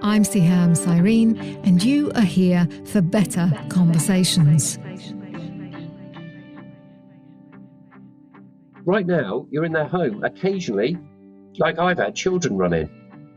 I'm Sehaam, Cyrene, and you are here for better conversations. Right now, you're in their home. Occasionally, like I've had children run in,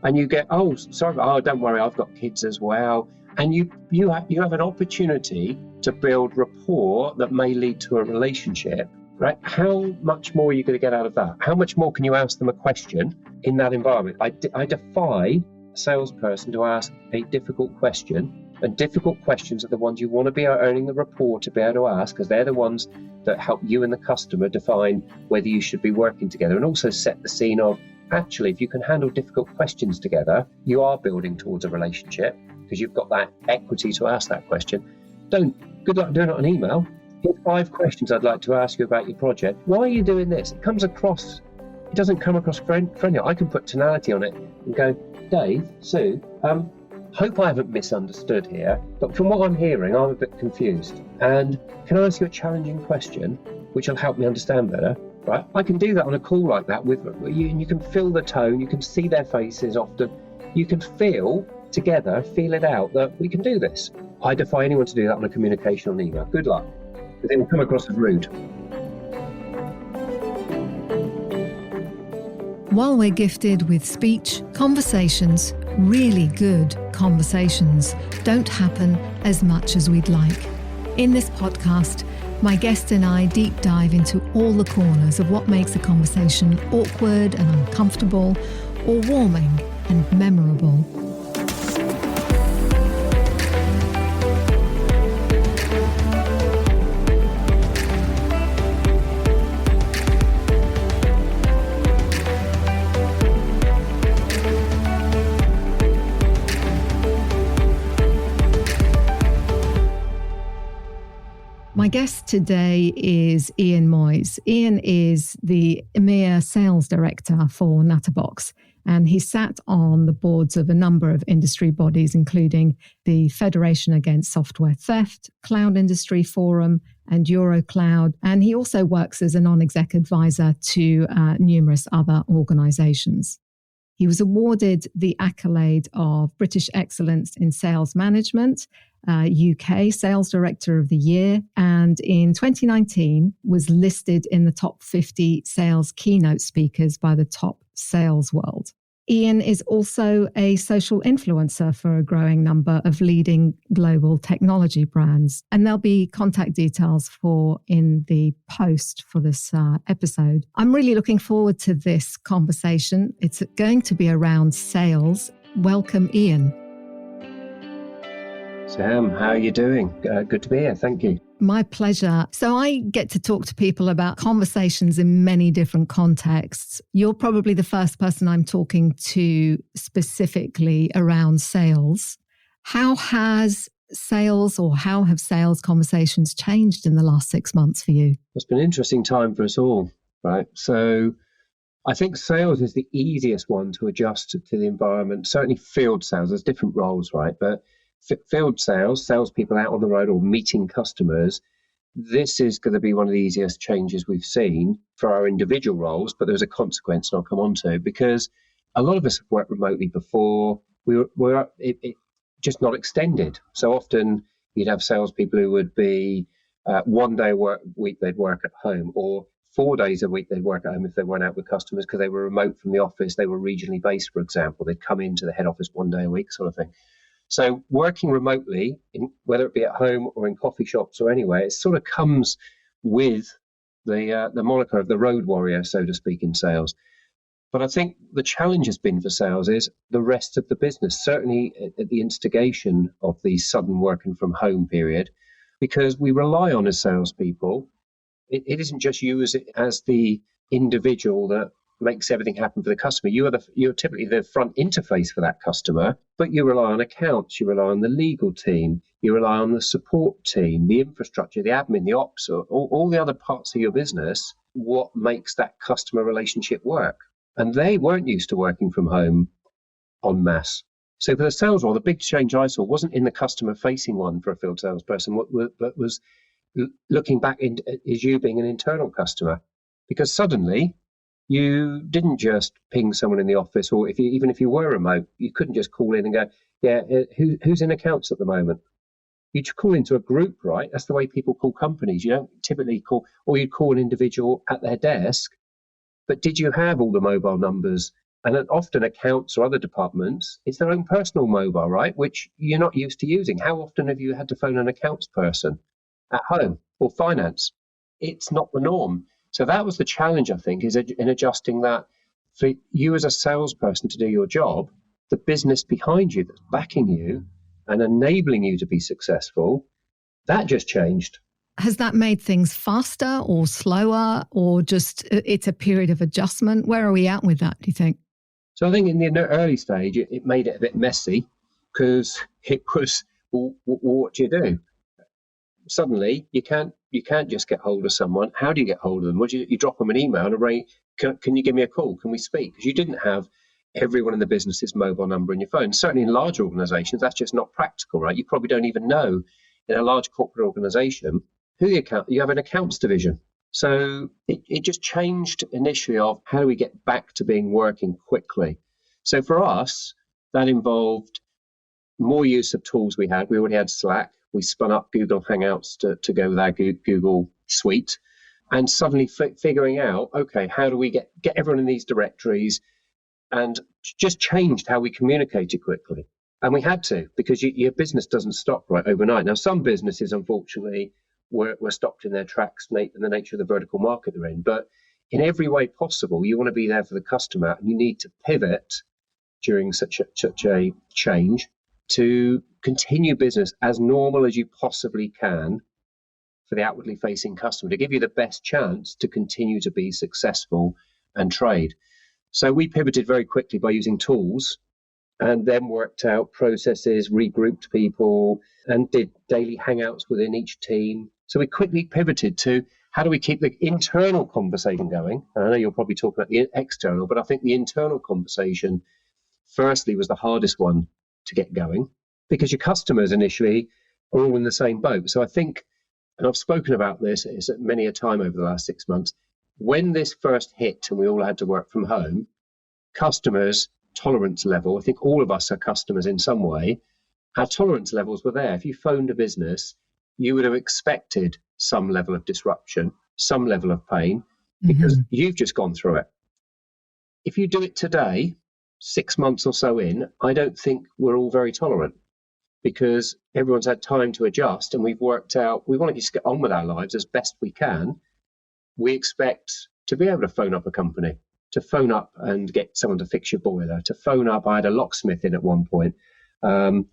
and you get, oh, sorry, oh, don't worry, I've got kids as well. And you have an opportunity to build rapport that may lead to a relationship, right? How much more are you going to get out of that? How much more can you ask them a question in that environment? I defy a salesperson to ask a difficult question, and difficult questions are the ones you want to be earning the rapport to be able to ask, because they're the ones that help you and the customer define whether you should be working together, and also set the scene of, actually, if you can handle difficult questions together, you are building towards a relationship because you've got that equity to ask that question. Good luck doing it on email. Here's 5 questions I'd like to ask you about your project. Why are you doing this? It doesn't come across friendly. I can put tonality on it and go, Dave, Sue, hope I haven't misunderstood here, but from what I'm hearing, I'm a bit confused. And can I ask you a challenging question, which will help me understand better? Right? I can do that on a call like that with them. You can feel the tone, you can see their faces often, you can feel it out that we can do this. I defy anyone to do that on a communication on email. Good luck, because it will come across as rude. While we're gifted with speech, conversations, really good conversations, don't happen as much as we'd like. In this podcast, my guest and I deep dive into all the corners of what makes a conversation awkward and uncomfortable, or warming and memorable. My guest today is Ian Moyse. Ian is the EMEA Sales Director for Natterbox, and he sat on the boards of a number of industry bodies, including the Federation Against Software Theft, Cloud Industry Forum, and Eurocloud. And he also works as a non-exec advisor to numerous other organizations. He was awarded the accolade of British Excellence in Sales Management, UK Sales Director of the Year, and in 2019 was listed in the top 50 sales keynote speakers by the Top Sales World. Ian is also a social influencer for a growing number of leading global technology brands, and there'll be contact details in the post for this episode. I'm really looking forward to this conversation. It's going to be around sales. Welcome, Ian. Sam, how are you doing? Good to be here. Thank you. My pleasure. So I get to talk to people about conversations in many different contexts. You're probably the first person I'm talking to specifically around sales. How have sales conversations changed in the last 6 months for you? It's been an interesting time for us all, right? So I think sales is the easiest one to adjust to the environment. Certainly field sales, there's different roles, right? But field salespeople out on the road or meeting customers, this is going to be one of the easiest changes we've seen for our individual roles, but there's a consequence, and I'll come on to, because a lot of us have worked remotely before. It just not extended. So often you'd have salespeople who would be 1 day a week they'd work at home, or 4 days a week they'd work at home if they weren't out with customers because they were remote from the office. They were regionally based, for example. They'd come into the head office 1 day a week, sort of thing. So working remotely, whether it be at home or in coffee shops or anywhere, it sort of comes with the moniker of the road warrior, so to speak, in sales. But I think the challenge has been for sales is the rest of the business, certainly at the instigation of the sudden working from home period, because we rely on as salespeople. It isn't just you as the individual that makes everything happen for the customer. You're typically the front interface for that customer, but you rely on accounts, you rely on the legal team, you rely on the support team, the infrastructure, the admin, the ops, all the other parts of your business, what makes that customer relationship work. And they weren't used to working from home en masse. So for the sales role, the big change I saw wasn't in the customer-facing one for a field salesperson, but was looking back is you being an internal customer, because suddenly You didn't just ping someone in the office, or even if you were remote, you couldn't just call in and go, yeah, who's in accounts at the moment? You'd call into a group, right? That's the way people call companies. You don't typically call, or you'd call an individual at their desk. But did you have all the mobile numbers? And then often accounts or other departments, it's their own personal mobile, right? Which you're not used to using. How often have you had to phone an accounts person at home or finance? It's not the norm. So that was the challenge, I think, is in adjusting that for you as a salesperson to do your job, the business behind you that's backing you and enabling you to be successful, that just changed. Has that made things faster or slower, or just it's a period of adjustment? Where are we at with that, do you think? So I think in the early stage, it made it a bit messy because it was, well, what do you do? Suddenly, you can't just get hold of someone. How do you get hold of them? You drop them an email and arrange, can you give me a call? Can we speak? Because you didn't have everyone in the business's mobile number in your phone. Certainly in large organizations, that's just not practical, right? You probably don't even know in a large corporate organization who you have an accounts division. So it just changed initially of how do we get back to being working quickly. So for us, that involved more use of tools we had. We already had Slack. We spun up Google Hangouts to go with our Google suite, and suddenly figuring out, okay, how do we get everyone in these directories, and just changed how we communicated quickly. And we had to, because your business doesn't stop right overnight. Now, some businesses, unfortunately, were stopped in their tracks in the nature of the vertical market they're in. But in every way possible, you want to be there for the customer, and you need to pivot during such a change to continue business as normal as you possibly can for the outwardly facing customer, to give you the best chance to continue to be successful and trade. So we pivoted very quickly by using tools, and then worked out processes, regrouped people, and did daily hangouts within each team. So we quickly pivoted to how do we keep the internal conversation going? And I know you'll probably talk about the external, but I think the internal conversation, firstly, was the hardest one to get going, because your customers initially are all in the same boat. So I think, and I've spoken about this many a time over the last 6 months, when this first hit and we all had to work from home, customers' tolerance level, I think all of us are customers in some way, our tolerance levels were there. If you phoned a business, you would have expected some level of disruption, some level of pain, because you've just gone through it. If you do it today, 6 months or so in, I don't think we're all very tolerant, because everyone's had time to adjust, and we've worked out we want to just get on with our lives as best we can. We expect to be able to phone up a company, to phone up and get someone to fix your boiler, to phone up. I had a locksmith in at one point. The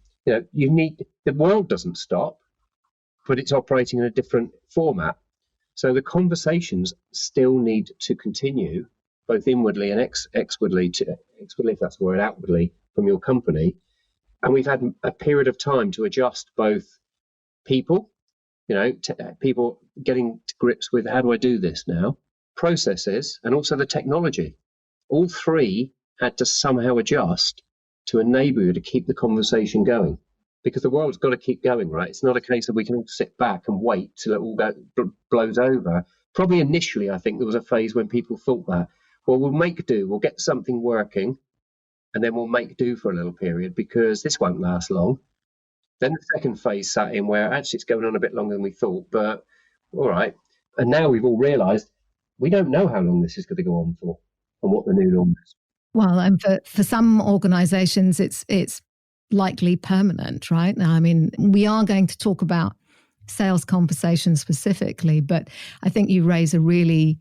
world doesn't stop, but it's operating in a different format. So the conversations still need to continue, both inwardly and exwardly, if that's the word, outwardly from your company. And we've had a period of time to adjust both people, people getting to grips with how do I do this now, processes, and also the technology. All three had to somehow adjust to enable you to keep the conversation going, because the world's got to keep going, right? It's not a case of we can all sit back and wait till it all blows over. Probably initially, I think there was a phase when people thought that, well, we'll make do, we'll get something working, and then we'll make do for a little period because this won't last long. Then the second phase sat in where actually it's going on a bit longer than we thought, but all right. And now we've all realised we don't know how long this is going to go on for and what the new norm is. Well, and for some organisations, it's likely permanent, right? Now, I mean, we are going to talk about sales conversations specifically, but I think you raise a really,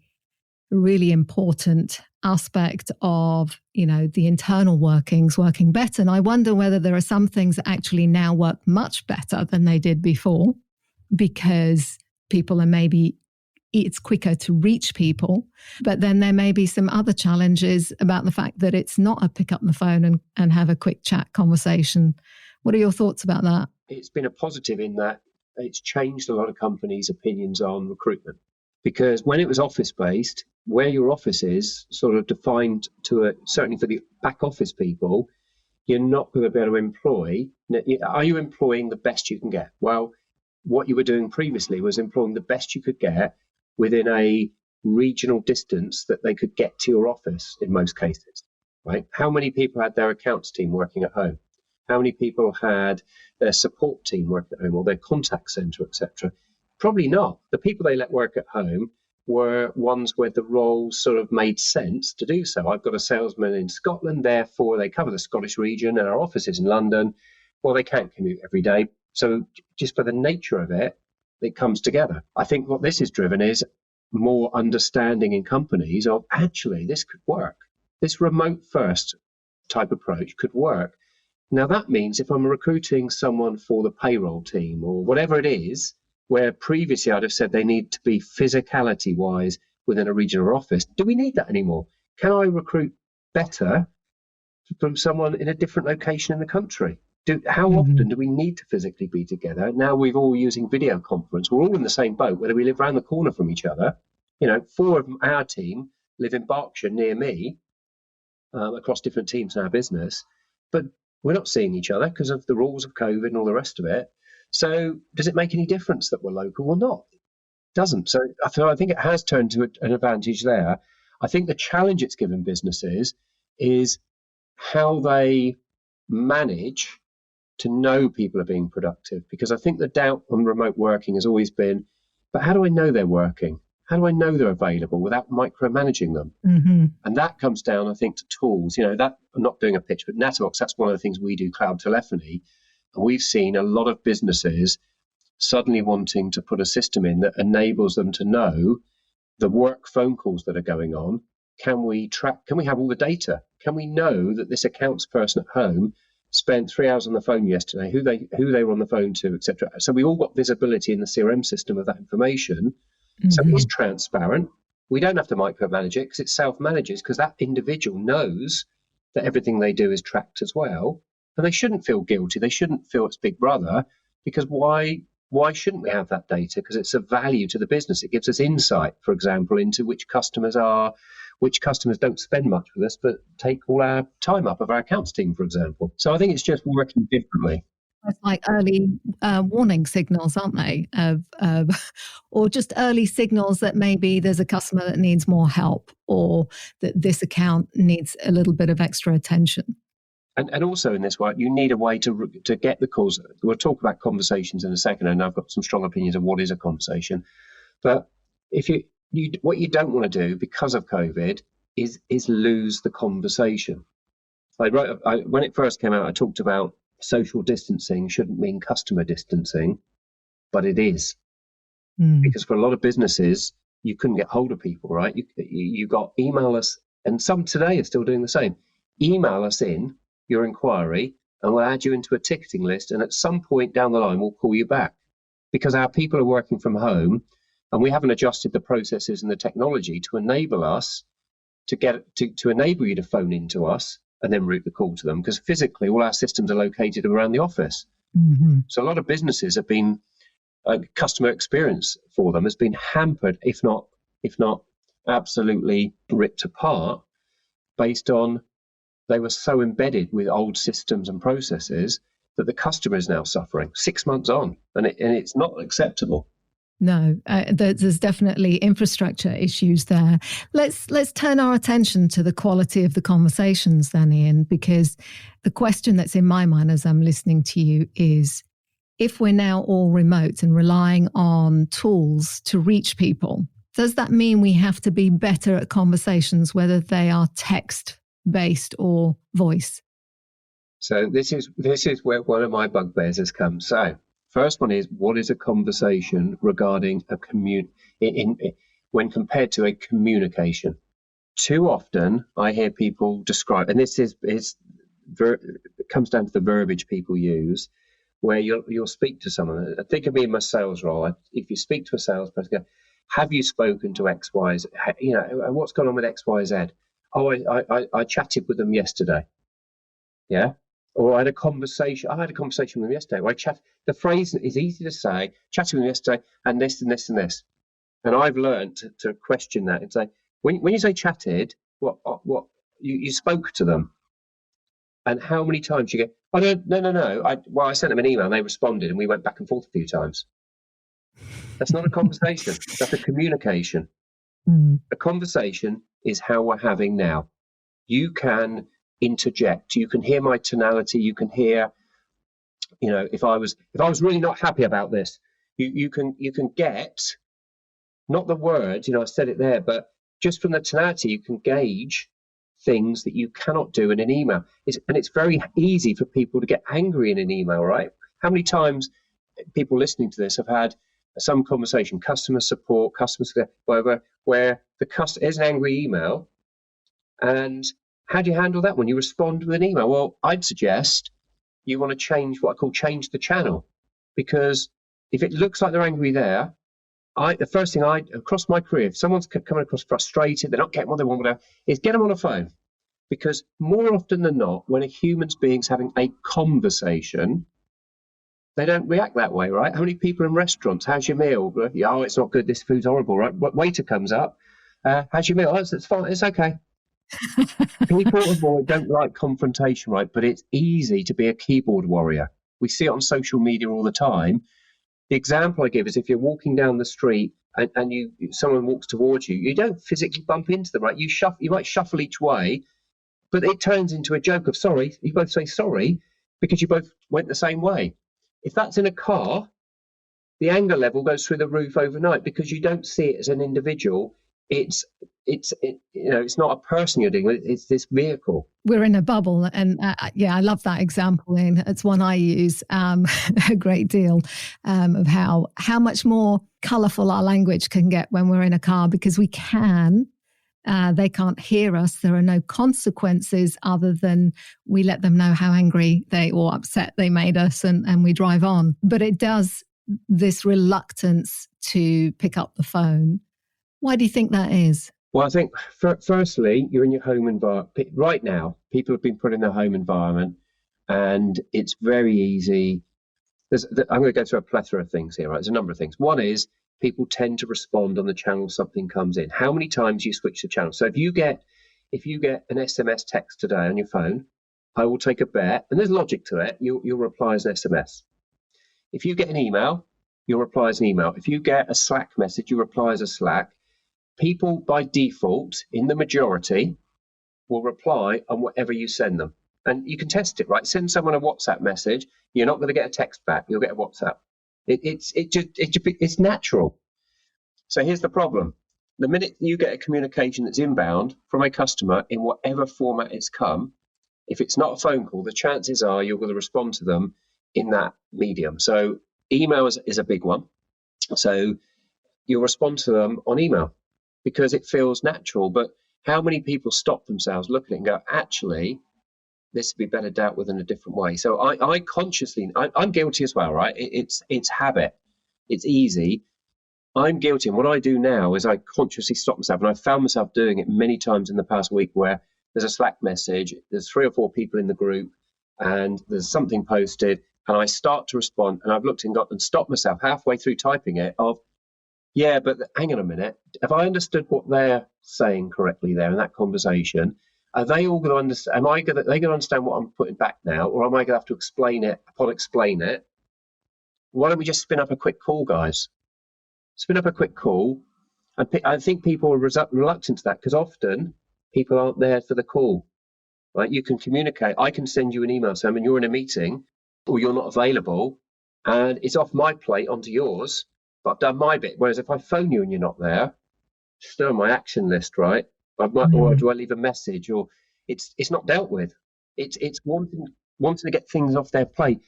really important aspect of, the internal workings working better. And I wonder whether there are some things that actually now work much better than they did before, because people are maybe, it's quicker to reach people. But then there may be some other challenges about the fact that it's not a pick up the phone and have a quick chat conversation. What are your thoughts about that? It's been a positive in that it's changed a lot of companies' opinions on recruitment. Because when it was office-based, where your office is sort of defined certainly for the back office people, you're not going to be able to employ. Are you employing the best you can get? Well, what you were doing previously was employing the best you could get within a regional distance that they could get to your office in most cases, right? How many people had their accounts team working at home? How many people had their support team working at home or their contact centre, etc.? Probably not. The people they let work at home were ones where the roles sort of made sense to do so. I've got a salesman in Scotland, therefore they cover the Scottish region, and our office is in London. Well, they can't commute every day. So just for the nature of it, it comes together. I think what this is driven is more understanding in companies of actually this could work. This remote first type approach could work. Now that means if I'm recruiting someone for the payroll team or whatever it is, where previously I'd have said they need to be physicality wise within a regional office, do we need that anymore? Can I recruit better from someone in a different location in the country? How often do we need to physically be together? Now we're all using video conference. We're all in the same boat, whether we live around the corner from each other. 4 of our team live in Berkshire near me, across different teams in our business, but we're not seeing each other because of the rules of COVID and all the rest of it. So does it make any difference that we're local or not? It doesn't. So I think it has turned to an advantage there. I think the challenge it's given businesses is how they manage to know people are being productive, because I think the doubt on remote working has always been, but how do I know they're working? How do I know they're available without micromanaging them? Mm-hmm. And that comes down, I think, to tools. That I'm not doing a pitch, but Natterbox, that's one of the things we do, cloud telephony. And we've seen a lot of businesses suddenly wanting to put a system in that enables them to know the work phone calls that are going on. Can we have all the data? Can we know that this accounts person at home spent 3 hours on the phone yesterday, who they were on the phone to, etc. So we all got visibility in the CRM system of that information. Mm-hmm. So it is transparent. We don't have to micromanage it because it self-manages, because that individual knows that everything they do is tracked as well. And they shouldn't feel guilty. They shouldn't feel it's Big Brother, because why shouldn't we have that data? Because it's of value to the business. It gives us insight, for example, into which customers don't spend much with us, but take all our time up of our accounts team, for example. So I think it's just working differently. It's like early warning signals, aren't they? Or just early signals that maybe there's a customer that needs more help, or that this account needs a little bit of extra attention. And also in this work, you need a way to get the calls. We'll talk about conversations in a second, and I've got some strong opinions of what is a conversation. But if what you don't want to do because of COVID is lose the conversation. When it first came out, I talked about social distancing shouldn't mean customer distancing, but it is. Because for a lot of businesses, you couldn't get hold of people, right? You got email us, and some today are still doing the same. Email us in your inquiry and we'll add you into a ticketing list, and at some point down the line we'll call you back, because our people are working from home and we haven't adjusted the processes and the technology to enable us to enable you to phone into us and then route the call to them, because physically all our systems are located around the office. Mm-hmm. So a lot of businesses have been customer experience for them has been hampered, if not absolutely ripped apart, based on they were so embedded with old systems and processes that the customer is now suffering 6 months on, and it's not acceptable. No, there's definitely infrastructure issues there. Let's turn our attention to the quality of the conversations then, Ian, because the question that's in my mind as I'm listening to you is, if we're now all remote and relying on tools to reach people, does that mean we have to be better at conversations, whether they are text-based or voice? So this is where one of my bugbears has come. So first one is, what is a conversation regarding when compared to a communication? Too often I hear people describe, and this it comes down to the verbiage people use, where you'll speak to someone. Think of me in my sales role. If you speak to a salesperson, go, have you spoken to X, Y, Z? What's going on with X, Y, Z? Oh, I chatted with them yesterday. Yeah. Or I had a conversation with them yesterday. The phrase is easy to say, chatted with them yesterday, and this and this and this. And I've learned to question that and say, when you say chatted, what you spoke to them, and how many times you go, oh no. I sent them an email and they responded and we went back and forth a few times. That's not a conversation. That's a communication. A conversation is how we're having now. You can interject. You can hear my tonality. You can hear, if I was really not happy about this, you can get not the words. I said it there, but just from the tonality, you can gauge things that you cannot do in an email. And it's very easy for people to get angry in an email, right? How many times people listening to this have had some conversation, customer support, whatever, where is an angry email, and how do you handle that when you respond with an email? Well, I'd suggest you want to change what I call change the channel, because if it looks like they're angry there, the first thing across my career, if someone's coming across frustrated, they're not getting what they want, whatever, is get them on a phone. Because more often than not, when a human being's having a conversation, they don't react that way, right? How many people in restaurants? How's your meal? Oh, it's not good. This food's horrible, right? Waiter comes up. How's your meal? Oh, it's fine. It's okay. People don't like confrontation, right? But it's easy to be a keyboard warrior. We see it on social media all the time. The example I give is if you're walking down the street and someone walks towards you, you don't physically bump into them, right? You might shuffle each way, but it turns into a joke of sorry. You both say sorry because you both went the same way. If that's in a car, the anger level goes through the roof overnight because you don't see it as an individual. It's not a person you're dealing with. It's this vehicle. We're in a bubble, and I love that example. And it's one I use a great deal of how much more colourful our language can get when we're in a car, because we can. They can't hear us. There are no consequences other than we let them know how angry or upset they made us, and we drive on. But it does, this reluctance to pick up the phone. Why do you think that is? Well, I think firstly, you're in your home environment. Right now, people have been put in their home environment, and it's very easy. I'm going to go through a plethora of things here, right? There's a number of things. One is people tend to respond on the channel something comes in. How many times you switch the channel? So if you get an SMS text today on your phone, I will take a bet, and there's logic to it. You'll reply as an SMS. If you get an email, you'll reply as an email. If you get a Slack message, you reply as a Slack. People by default, in the majority, will reply on whatever you send them. And you can test it, right? Send someone a WhatsApp message. You're not going to get a text back. You'll get a WhatsApp. It's natural. So here's the problem. The minute you get a communication that's inbound from a customer in whatever format it's come, if it's not a phone call, the chances are you're going to respond to them in that medium. So email is a big one. So you'll respond to them on email because it feels natural. But how many people stop themselves, look at it and go, actually, this would be better dealt with in a different way. So I consciously, I'm guilty as well, right? It's habit. It's easy. I'm guilty. And what I do now is I consciously stop myself. And I've found myself doing it many times in the past week where there's a Slack message, there's 3 or 4 people in the group, and there's something posted, and I start to respond. And I've looked and stopped myself halfway through typing it yeah, but hang on a minute. Have I understood what they're saying correctly there in that conversation? Are they all going to understand? Are they going to understand what I'm putting back now, or am I going to have to explain it? Why don't we just spin up a quick call, guys? Spin up a quick call. I think people are reluctant to that because often people aren't there for the call. Right? You can communicate. I can send you an email, Sam, and you're in a meeting, or you're not available, and it's off my plate onto yours. But I've done my bit. Whereas if I phone you and you're not there, still on my action list, right? Or do I leave a message? Or it's not dealt with. It's wanting to get things off their plate,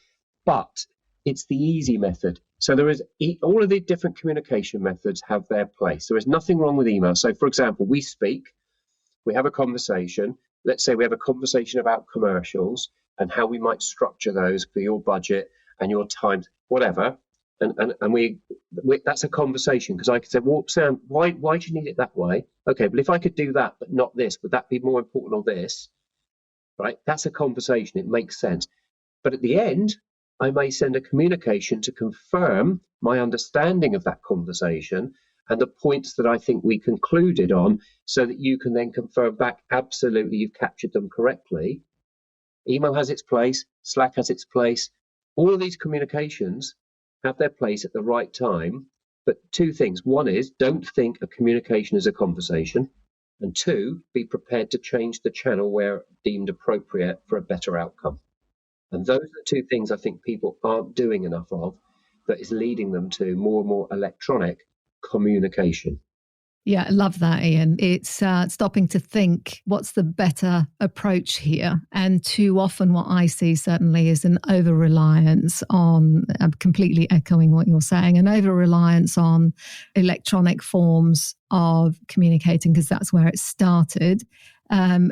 but it's the easy method. So there is all of the different communication methods have their place. There is nothing wrong with email. So, for example, we have a conversation. Let's say we have a conversation about commercials and how we might structure those for your budget and your time, whatever. And we that's a conversation because I could say, well, Sam, why do you need it that way? Okay, but if I could do that but not this, would that be more important on this? Right? That's a conversation. It makes sense. But at the end, I may send a communication to confirm my understanding of that conversation and the points that I think we concluded on, so that you can then confirm back, absolutely, you've captured them correctly. Email has its place. Slack has its place. All of these communications have their place at the right time. But two things. One is, don't think of communication as a conversation. And two, be prepared to change the channel where deemed appropriate for a better outcome. And those are the two things I think people aren't doing enough of, that is leading them to more and more electronic communication. Yeah, I love that, Ian. It's stopping to think, what's the better approach here? And too often what I see certainly is an over-reliance on, I'm completely echoing what you're saying, an over-reliance on electronic forms of communicating, because that's where it started.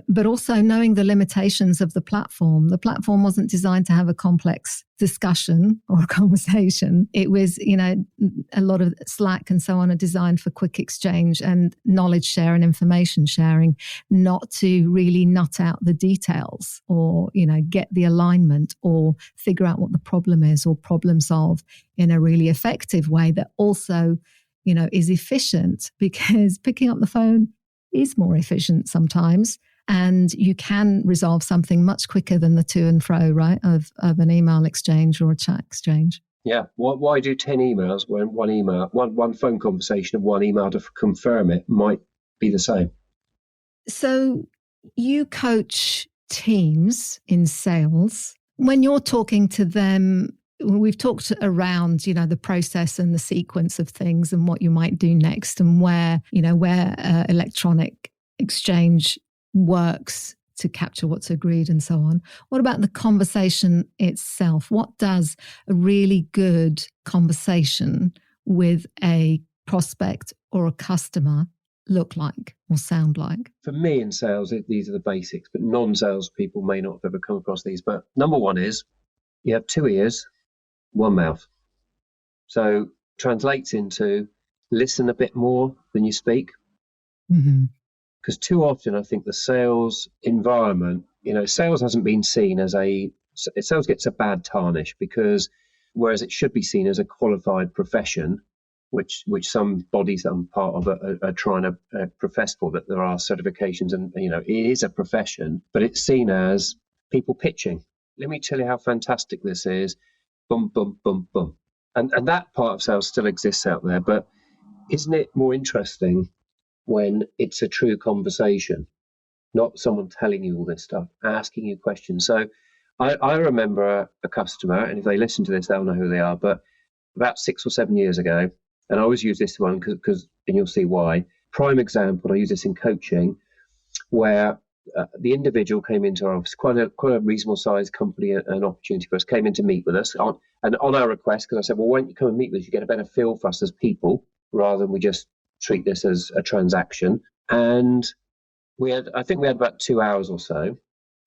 But also knowing the limitations of the platform. The platform wasn't designed to have a complex discussion or a conversation. It was, a lot of Slack and so on are designed for quick exchange and knowledge share and information sharing, not to really nut out the details or, get the alignment or figure out what the problem is or problem solve in a really effective way that also, is efficient, because picking up the phone is more efficient sometimes, and you can resolve something much quicker than the to and fro, right, of an email exchange or a chat exchange. Yeah. Why do 10 emails when one phone conversation and one email to confirm it might be the same? So you coach teams in sales. When you're talking to them, we've talked around, the process and the sequence of things and what you might do next, and where electronic exchange works to capture what's agreed and so on. What about the conversation itself? What does a really good conversation with a prospect or a customer look like or sound like? For me in sales, these are the basics, but non-sales people may not have ever come across these. But number one is, you have two ears, one mouth. So translates into listen a bit more than you speak. Because too often I think the sales environment, sales hasn't been seen as sales gets a bad tarnish, because whereas it should be seen as a qualified profession, which some bodies that I'm part of are trying to profess for, that there are certifications and, it is a profession, but it's seen as people pitching. Let me tell you how fantastic this is. Boom, boom, boom, boom. And that part of sales still exists out there, but isn't it more interesting when it's a true conversation, not someone telling you all this stuff, asking you questions? So I remember a customer, and if they listen to this, they'll know who they are, but about 6 or 7 years ago, and I always use this one because, and you'll see why, prime example, I use this in coaching, where the individual came into our office, quite a reasonable sized company, an opportunity for us, came in to meet with us on our request, because I said, well, why don't you come and meet with us? You get a better feel for us as people, rather than we just treat this as a transaction. And I think we had about 2 hours or so,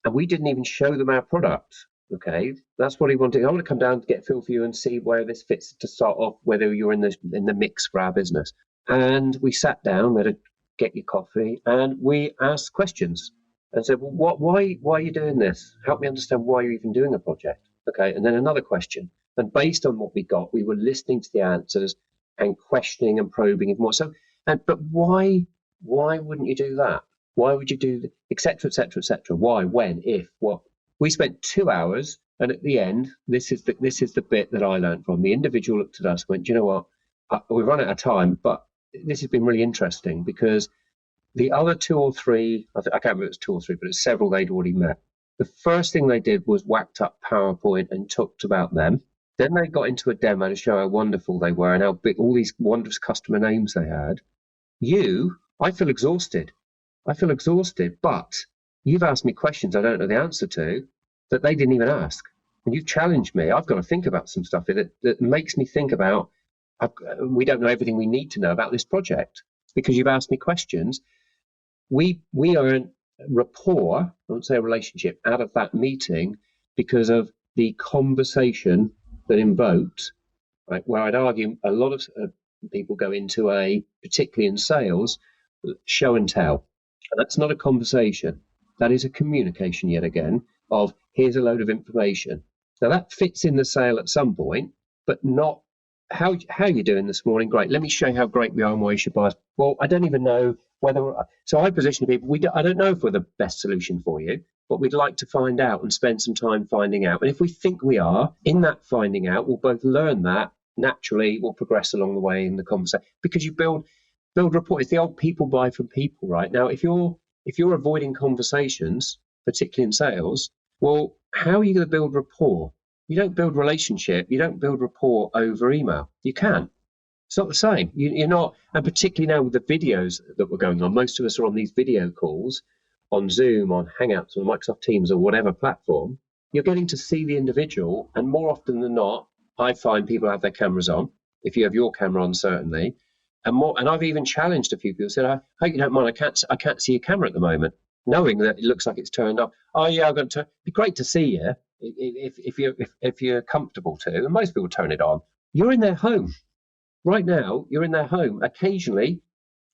and we didn't even show them our product. Okay, that's what he wanted. I want to come down to get a feel for you and see where this fits to start off, whether you're in the mix for our business. And we sat down, we had to get your coffee, and we asked questions. And said, well, why are you doing this? Help me understand why you're even doing a project. Okay, and then another question. And based on what we got, we were listening to the answers and questioning and probing it more. So, but why wouldn't you do that? Why would you do et cetera, et cetera, et cetera? Why, when, if, what? We spent 2 hours, and at the end, this is the bit that I learned from. The individual looked at us and went, do you know what? We've run out of time, but this has been really interesting, because the other 2 or 3, I can't remember if it was 2 or 3, but it's several they'd already met. The first thing they did was whacked up PowerPoint and talked about them. Then they got into a demo to show how wonderful they were and how big all these wondrous customer names they had. I feel exhausted, but you've asked me questions I don't know the answer to that they didn't even ask. And you've challenged me. I've got to think about some stuff that makes me think about, we don't know everything we need to know about this project because you've asked me questions. We earn rapport, I won't say a relationship, out of that meeting because of the conversation that invoked, right? Where I'd argue a lot of people go into particularly in sales, show and tell. And that's not a conversation. That is a communication yet again of here's a load of information. Now that fits in the sale at some point, but not how are you doing this morning? Great. Let me show you how great we are and why you should buy us. Well, I don't even know whether. So I position people. I don't know if we're the best solution for you, but we'd like to find out and spend some time finding out. And if we think we are, in that finding out, we'll both learn that naturally will progress along the way in the conversation, because you build rapport. It's the old people buy from people, right? Now, if you're avoiding conversations, particularly in sales, well, how are you going to build rapport? You don't build relationship. You don't build rapport over email. You can. It's not the same. You're not, and particularly now with the videos that were going on, most of us are on these video calls on Zoom, on Hangouts, on Microsoft Teams, or whatever platform. You're getting to see the individual, and more often than not, I find people have their cameras on. If you have your camera on, certainly, and I've even challenged a few people. Said, "I hope you don't mind. I can't see your camera at the moment," knowing that it looks like it's turned off. Oh yeah, I'm going to. It'd be great to see you if you're comfortable to. And most people turn it on. You're in their home. Right now, you're in their home. Occasionally,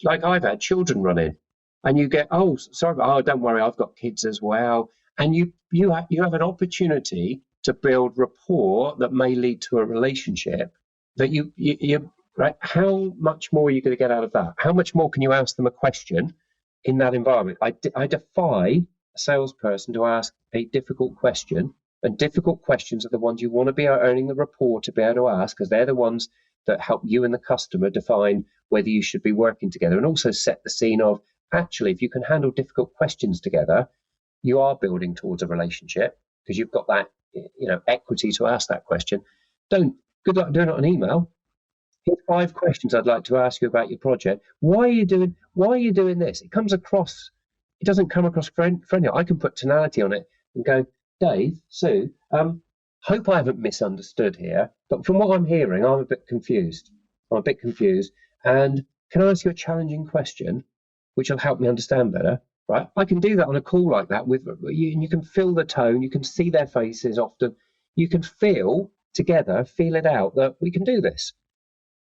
like I've had children run in, and you get, oh, sorry, oh, don't worry, I've got kids as well, and you have an opportunity to build rapport that may lead to a relationship. That you right. How much more are you going to get out of that? How much more can you ask them a question in that environment? I defy a salesperson to ask a difficult question, and difficult questions are the ones you want to be earning the rapport to be able to ask, because they're the ones that help you and the customer define whether you should be working together, and also set the scene of, actually, if you can handle difficult questions together, you are building towards a relationship, because you've got that, equity to ask that question. Good luck doing it on email. Here's 5 questions I'd like to ask you about your project. Why are you doing this? It doesn't come across friendly. I can put tonality on it and go, Dave, Sue, hope I haven't misunderstood here, but from what I'm hearing, I'm a bit confused. And can I ask you a challenging question, which will help me understand better? Right? I can do that on a call like that with you, and you can feel the tone. You can see their faces often. You can feel it out that we can do this.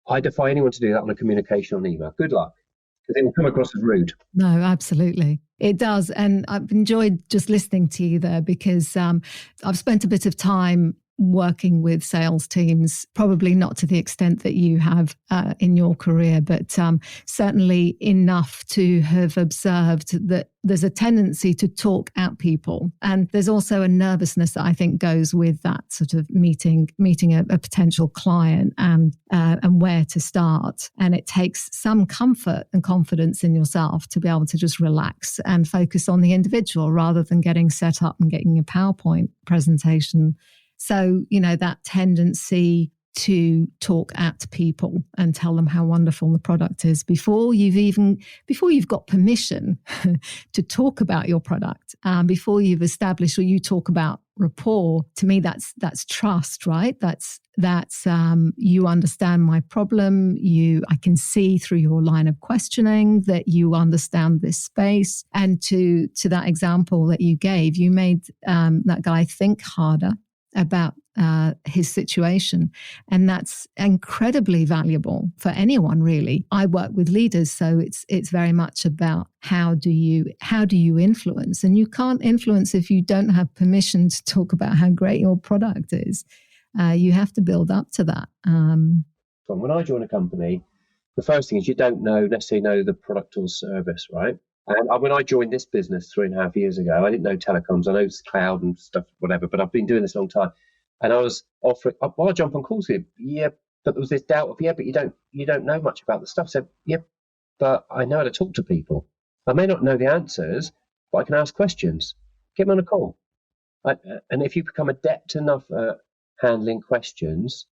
I defy anyone to do that on a communication on email. Good luck, because it will come across as rude. No, absolutely. It does. And I've enjoyed just listening to you there, because I've spent a bit of time working with sales teams, probably not to the extent that you have in your career, but certainly enough to have observed that there's a tendency to talk at people. And there's also a nervousness that I think goes with that sort of meeting a potential client and where to start. And it takes some comfort and confidence in yourself to be able to just relax and focus on the individual rather than getting set up and getting a PowerPoint presentation. So, that tendency to talk at people and tell them how wonderful the product is before you've got permission to talk about your product, before you've established, or you talk about rapport. To me, that's trust, right? That's you understand my problem. I can see through your line of questioning that you understand this space. And to that example that you gave, you made that guy think harder about his situation, and that's incredibly valuable for anyone, really. I work with leaders, so it's very much about how do you influence, and you can't influence if you don't have permission to talk about how great your product is. You have to build up to that. When I join a company, the first thing is you don't necessarily know the product or service, right? And when I joined this business 3.5 years ago, I didn't know telecoms. I know it's cloud and stuff, whatever, but I've been doing this a long time. And I was offering, well, I'll jump on calls here. Yeah, but there was this doubt of, yeah, but you don't know much about the stuff. So, yeah, but I know how to talk to people. I may not know the answers, but I can ask questions. Get me on a call. And if you become adept enough at handling questions,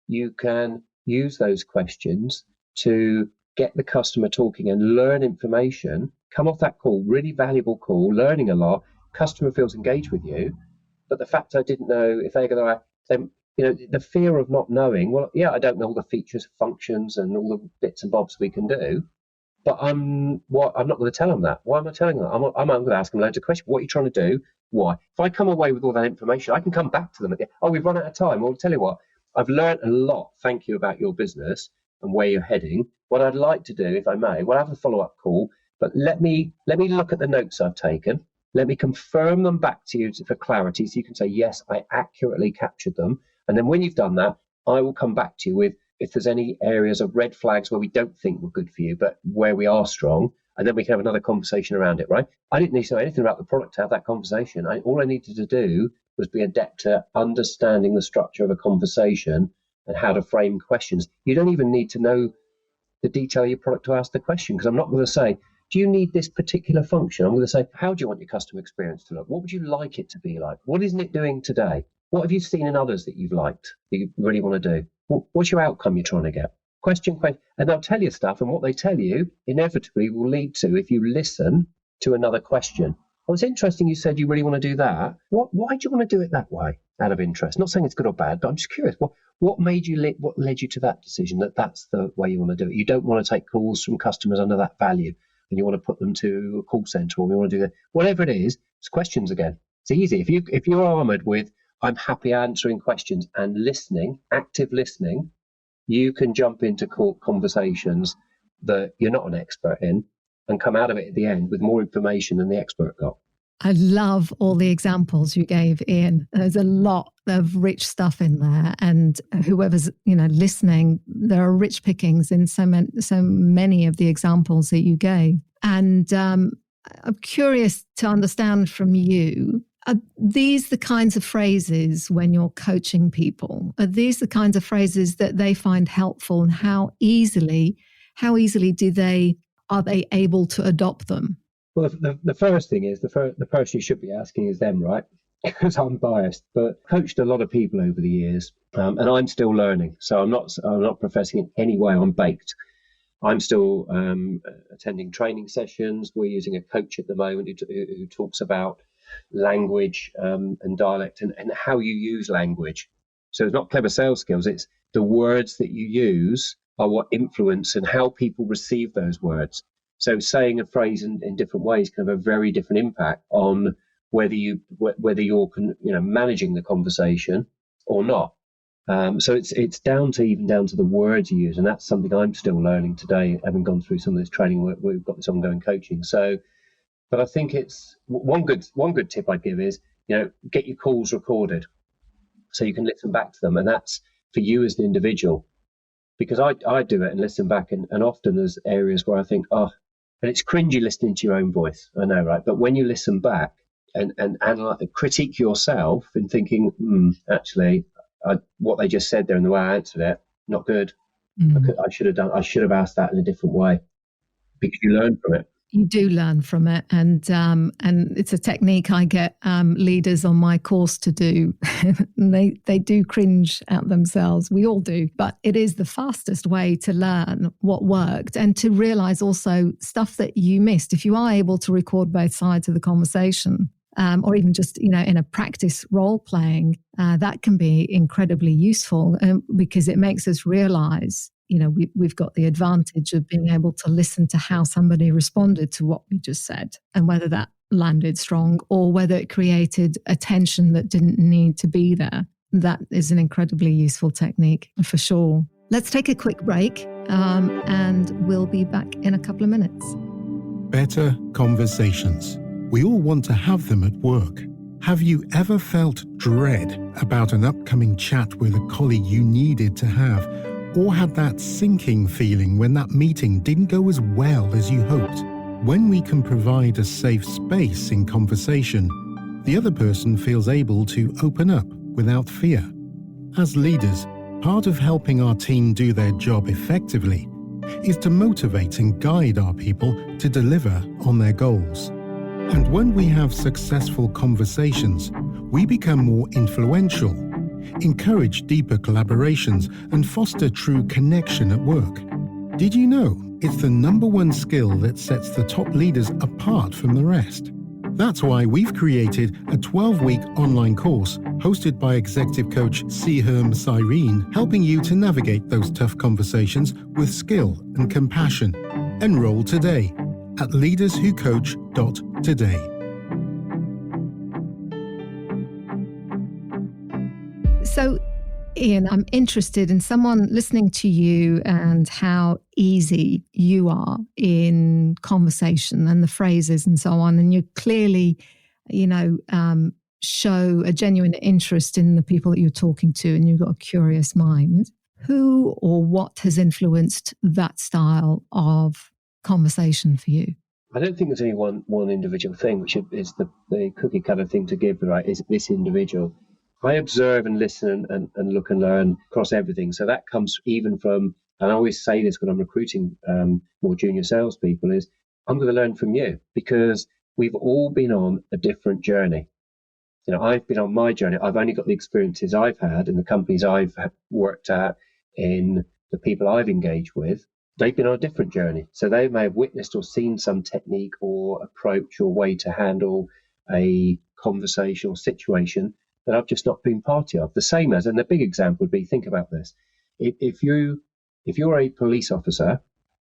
you can use those questions to get the customer talking and learn information. Come off that call, really valuable call, learning a lot. Customer feels engaged with you. But the fact I didn't know if they're going to, the fear of not knowing, well, yeah, I don't know all the features, functions, and all the bits and bobs we can do. But I'm not going to tell them that. Why am I telling them that? I'm going to ask them loads of questions. What are you trying to do? Why? If I come away with all that information, I can come back to them again. Oh, we've run out of time. Well, I'll tell you what, I've learned a lot. Thank you about your business and where you're heading. What I'd like to do, if I may, we'll have a follow-up call, but let me look at the notes I've taken. Let me confirm them back to you for clarity, so you can say, yes, I accurately captured them. And then when you've done that, I will come back to you with if there's any areas of red flags where we don't think we're good for you, but where we are strong. And then we can have another conversation around it, right? I didn't need to know anything about the product to have that conversation. All I needed to do was be adept at understanding the structure of a conversation and how to frame questions. You don't even need to know the detail of your product to ask the question, because I'm not going to say, do you need this particular function? I'm going to say, how do you want your customer experience to look? What would you like it to be like? What isn't it doing today? What have you seen in others that you've liked, that you really want to do? What's your outcome you're trying to get? Question. And they'll tell you stuff, and what they tell you inevitably will lead to, if you listen, to another question. Well, it's interesting you said you really want to do that. Why do you want to do it that way, out of interest? Not saying it's good or bad, but I'm just curious. What led you to that decision, that's the way you want to do it? You don't want to take calls from customers under that value, and you want to put them to a call center, or you want to do that. Whatever it is, it's questions again. It's easy. If you're armored with, I'm happy answering questions and listening, active listening, you can jump into conversations that you're not an expert in and come out of it at the end with more information than the expert got. I love all the examples you gave, Ian. There's a lot of rich stuff in there, and whoever's listening, there are rich pickings in so many of the examples that you gave. And I'm curious to understand from you, are these the kinds of phrases when you're coaching people? Are these the kinds of phrases that they find helpful, and how easily are they able to adopt them? Well, the first thing is, the person you should be asking is them, right? Because I'm biased, but coached a lot of people over the years, and I'm still learning. So I'm not professing in any way I'm baked. I'm still attending training sessions. We're using a coach at the moment who talks about language and dialect and how you use language. So it's not clever sales skills. It's the words that you use are what influence and how people receive those words. So saying a phrase in different ways can have a very different impact on whether you're managing the conversation or not. So it's down to the words you use, and that's something I'm still learning today, having gone through some of this training. We've got this ongoing coaching. So, but I think it's one good tip I'd give is, get your calls recorded so you can listen back to them, and that's for you as an individual. Because I do it and listen back, and often there's areas where I think, and it's cringy listening to your own voice, I know, right? But when you listen back and critique yourself and thinking, actually, what they just said there and the way I answered it, not good. I should have asked that in a different way, because you learn from it. You do learn from it, and it's a technique I get leaders on my course to do. They do cringe at themselves. We all do, but it is the fastest way to learn what worked and to realize also stuff that you missed. If you are able to record both sides of the conversation, or even just in a practice role playing, that can be incredibly useful because it makes us realize, we've got the advantage of being able to listen to how somebody responded to what we just said, and whether that landed strong or whether it created a tension that didn't need to be there. That is an incredibly useful technique for sure. Let's take a quick break, and we'll be back in a couple of minutes. Better conversations. We all want to have them at work. Have you ever felt dread about an upcoming chat with a colleague you needed to have, or had that sinking feeling when that meeting didn't go as well as you hoped? When we can provide a safe space in conversation, the other person feels able to open up without fear. As leaders, part of helping our team do their job effectively is to motivate and guide our people to deliver on their goals. And when we have successful conversations, we become more influential, encourage deeper collaborations, and foster true connection at work. Did you know it's the #1 skill that sets the top leaders apart from the rest? That's why we've created a 12-week online course hosted by executive coach Sehaam Cyrene, helping you to navigate those tough conversations with skill and compassion. Enroll today at leaderswhocoach.today. So, Ian, I'm interested in someone listening to you and how easy you are in conversation and the phrases and so on. And you clearly, show a genuine interest in the people that you're talking to, and you've got a curious mind. Who or what has influenced that style of conversation for you? I don't think there's only one individual thing, which is the cookie cutter thing to give, right? Is this individual? I observe and listen and look and learn across everything. So that comes even from, and I always say this when I'm recruiting more junior salespeople, is I'm going to learn from you, because we've all been on a different journey. I've been on my journey. I've only got the experiences I've had in the companies I've worked at, in the people I've engaged with. They've been on a different journey. So they may have witnessed or seen some technique or approach or way to handle a conversation or situation that I've just not been party of. The same as, and the big example would be, think about this. If you're a police officer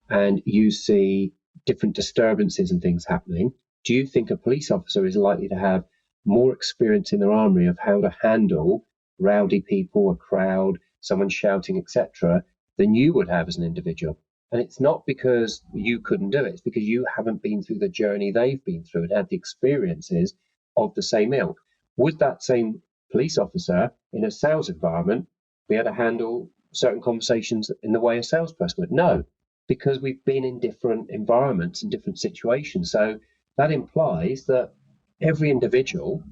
and you see different disturbances and things happening, do you think a police officer is likely to have more experience in their armory of how to handle rowdy people, a crowd, someone shouting, etc., than you would have as an individual? And it's not because you couldn't do it. It's because you haven't been through the journey they've been through and had the experiences of the same ilk. Would that same police officer in a sales environment be able to handle certain conversations in the way a salesperson would? No, because we've been in different environments and different situations. So that implies that every individual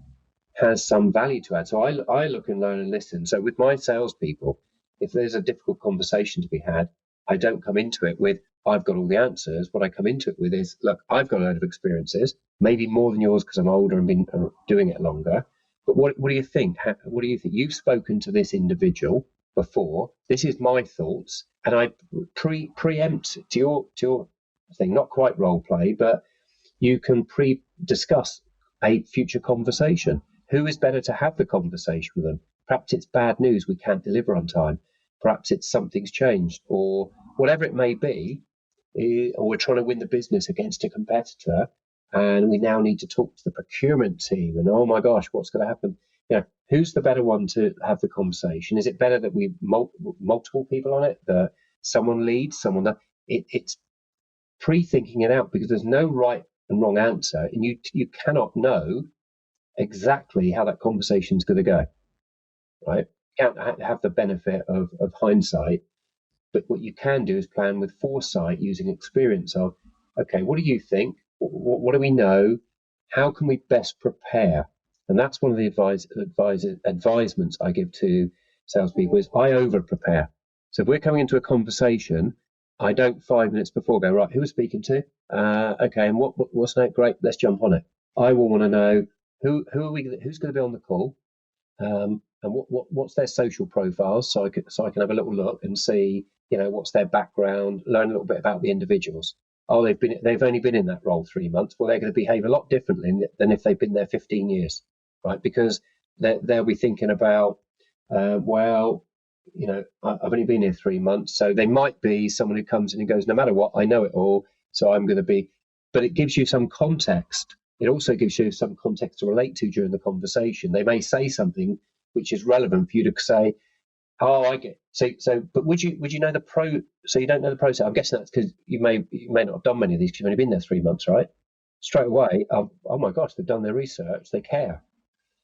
has some value to add. So I look and learn and listen. So with my salespeople, if there's a difficult conversation to be had, I don't come into it with, I've got all the answers. What I come into it with is, look, I've got a load of experiences, maybe more than yours because I'm older and been doing it longer. But what do you think? What do you think? You've spoken to this individual before. This is my thoughts. And I preempt to your thing, not quite role play, but you can discuss a future conversation. Who is better to have the conversation with them? Perhaps it's bad news, we can't deliver on time. Perhaps it's something's changed, or whatever it may be, or we're trying to win the business against a competitor, and we now need to talk to the procurement team, and oh my gosh, what's going to happen? Who's the better one to have the conversation? Is it better that we multiple people on it, that someone leads, someone that it's pre-thinking it out, because there's no right and wrong answer, and you cannot know exactly how that conversation is going to go, right? You can't have the benefit of hindsight, but what you can do is plan with foresight, using experience of, okay, what do you think? What do we know? How can we best prepare? And that's one of the advisements I give to salespeople is I over prepare. So if we're coming into a conversation, I don't 5 minutes before go, right, who are we speaking to? Okay, and what's that? Great, let's jump on it. I will want to know who's going to be on the call, and what's their social profiles, so I can have a little look and see, what's their background, learn a little bit about the individuals. Oh, they've only been in that role 3 months. Well, they're going to behave a lot differently than if they've been there 15 years, right? Because they'll be thinking about, I've only been here 3 months, so they might be someone who comes in and goes, no matter what, I know it all, so I'm going to be. But it gives you some context. It also gives you some context to relate to during the conversation. They may say something which is relevant for you to say, oh, I get. So, but would you know the pro? So you don't know the process. I'm guessing that's because you may not have done many of these because you've only been there 3 months, right? Straight away, oh my gosh, they've done their research. They care.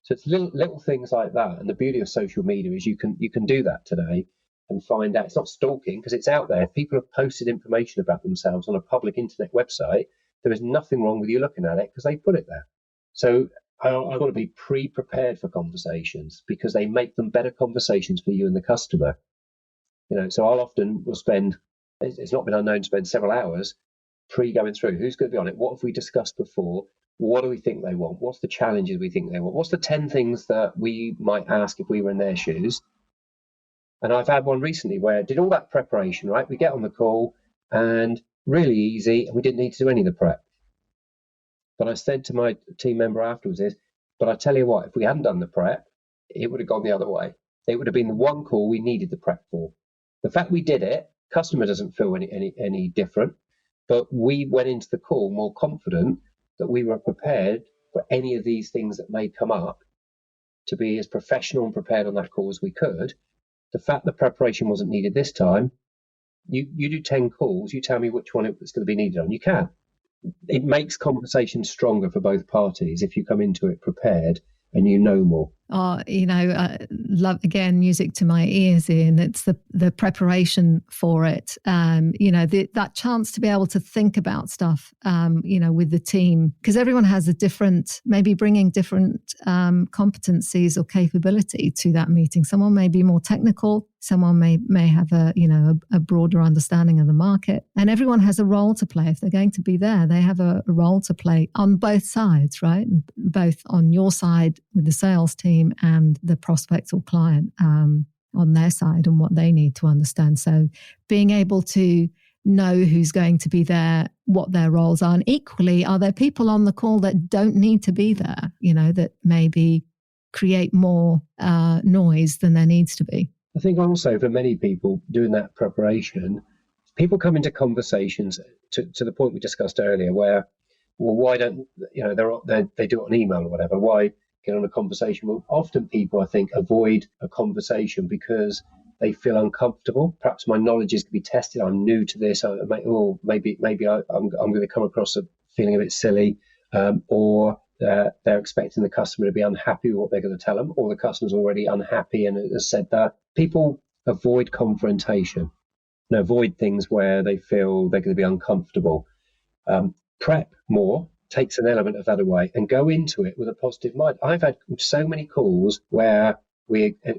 So it's little things like that. And the beauty of social media is you can do that today and find out. It's not stalking because it's out there. If people have posted information about themselves on a public internet website, there is nothing wrong with you looking at it because they put it there. So I want to be pre-prepared for conversations because they make them better conversations for you and the customer. So I'll often will spend, it's not been unknown to spend several hours going through who's going to be on it. What have we discussed before? What do we think they want? What's the challenges we think they want? What's the 10 things that we might ask if we were in their shoes? And I've had one recently where I did all that preparation, right? We get on the call and really easy, and we didn't need to do any of the prep. But I said to my team member afterwards but I tell you what, if we hadn't done the prep, it would have gone the other way. It would have been the one call we needed the prep for. The fact we did it, customer doesn't feel any different, but we went into the call more confident that we were prepared for any of these things that may come up, to be as professional and prepared on that call as we could. The fact that preparation wasn't needed this time, you do 10 calls, you tell me which one it's going to be needed on. You can. It makes conversation stronger for both parties if you come into it prepared and you know more. love, again, music to my ears, Ian. It's the preparation for it. That chance to be able to think about stuff, with the team, because everyone has a different, maybe bringing different competencies or capability to that meeting. Someone may be more technical. Someone may have a broader understanding of the market, and everyone has a role to play. If they're going to be there, they have a role to play on both sides, right? Both on your side with the sales team and the prospect or client on their side and what they need to understand. So being able to know who's going to be there, what their roles are, and equally, are there people on the call that don't need to be there, that maybe create more noise than there needs to be? I think also for many people doing that preparation, people come into conversations to the point we discussed earlier where, well, why don't, they do it on email or whatever, why get on a conversation? Well, often people, I think, avoid a conversation because they feel uncomfortable. Perhaps my knowledge is to be tested. I'm new to this. Maybe I'm going to come across a feeling a bit silly, or they're expecting the customer to be unhappy with what they're going to tell them, or the customer's already unhappy and has said that. People avoid confrontation and avoid things where they feel they're going to be uncomfortable. Prep more, takes an element of that away, and go into it with a positive mind. I've had so many calls where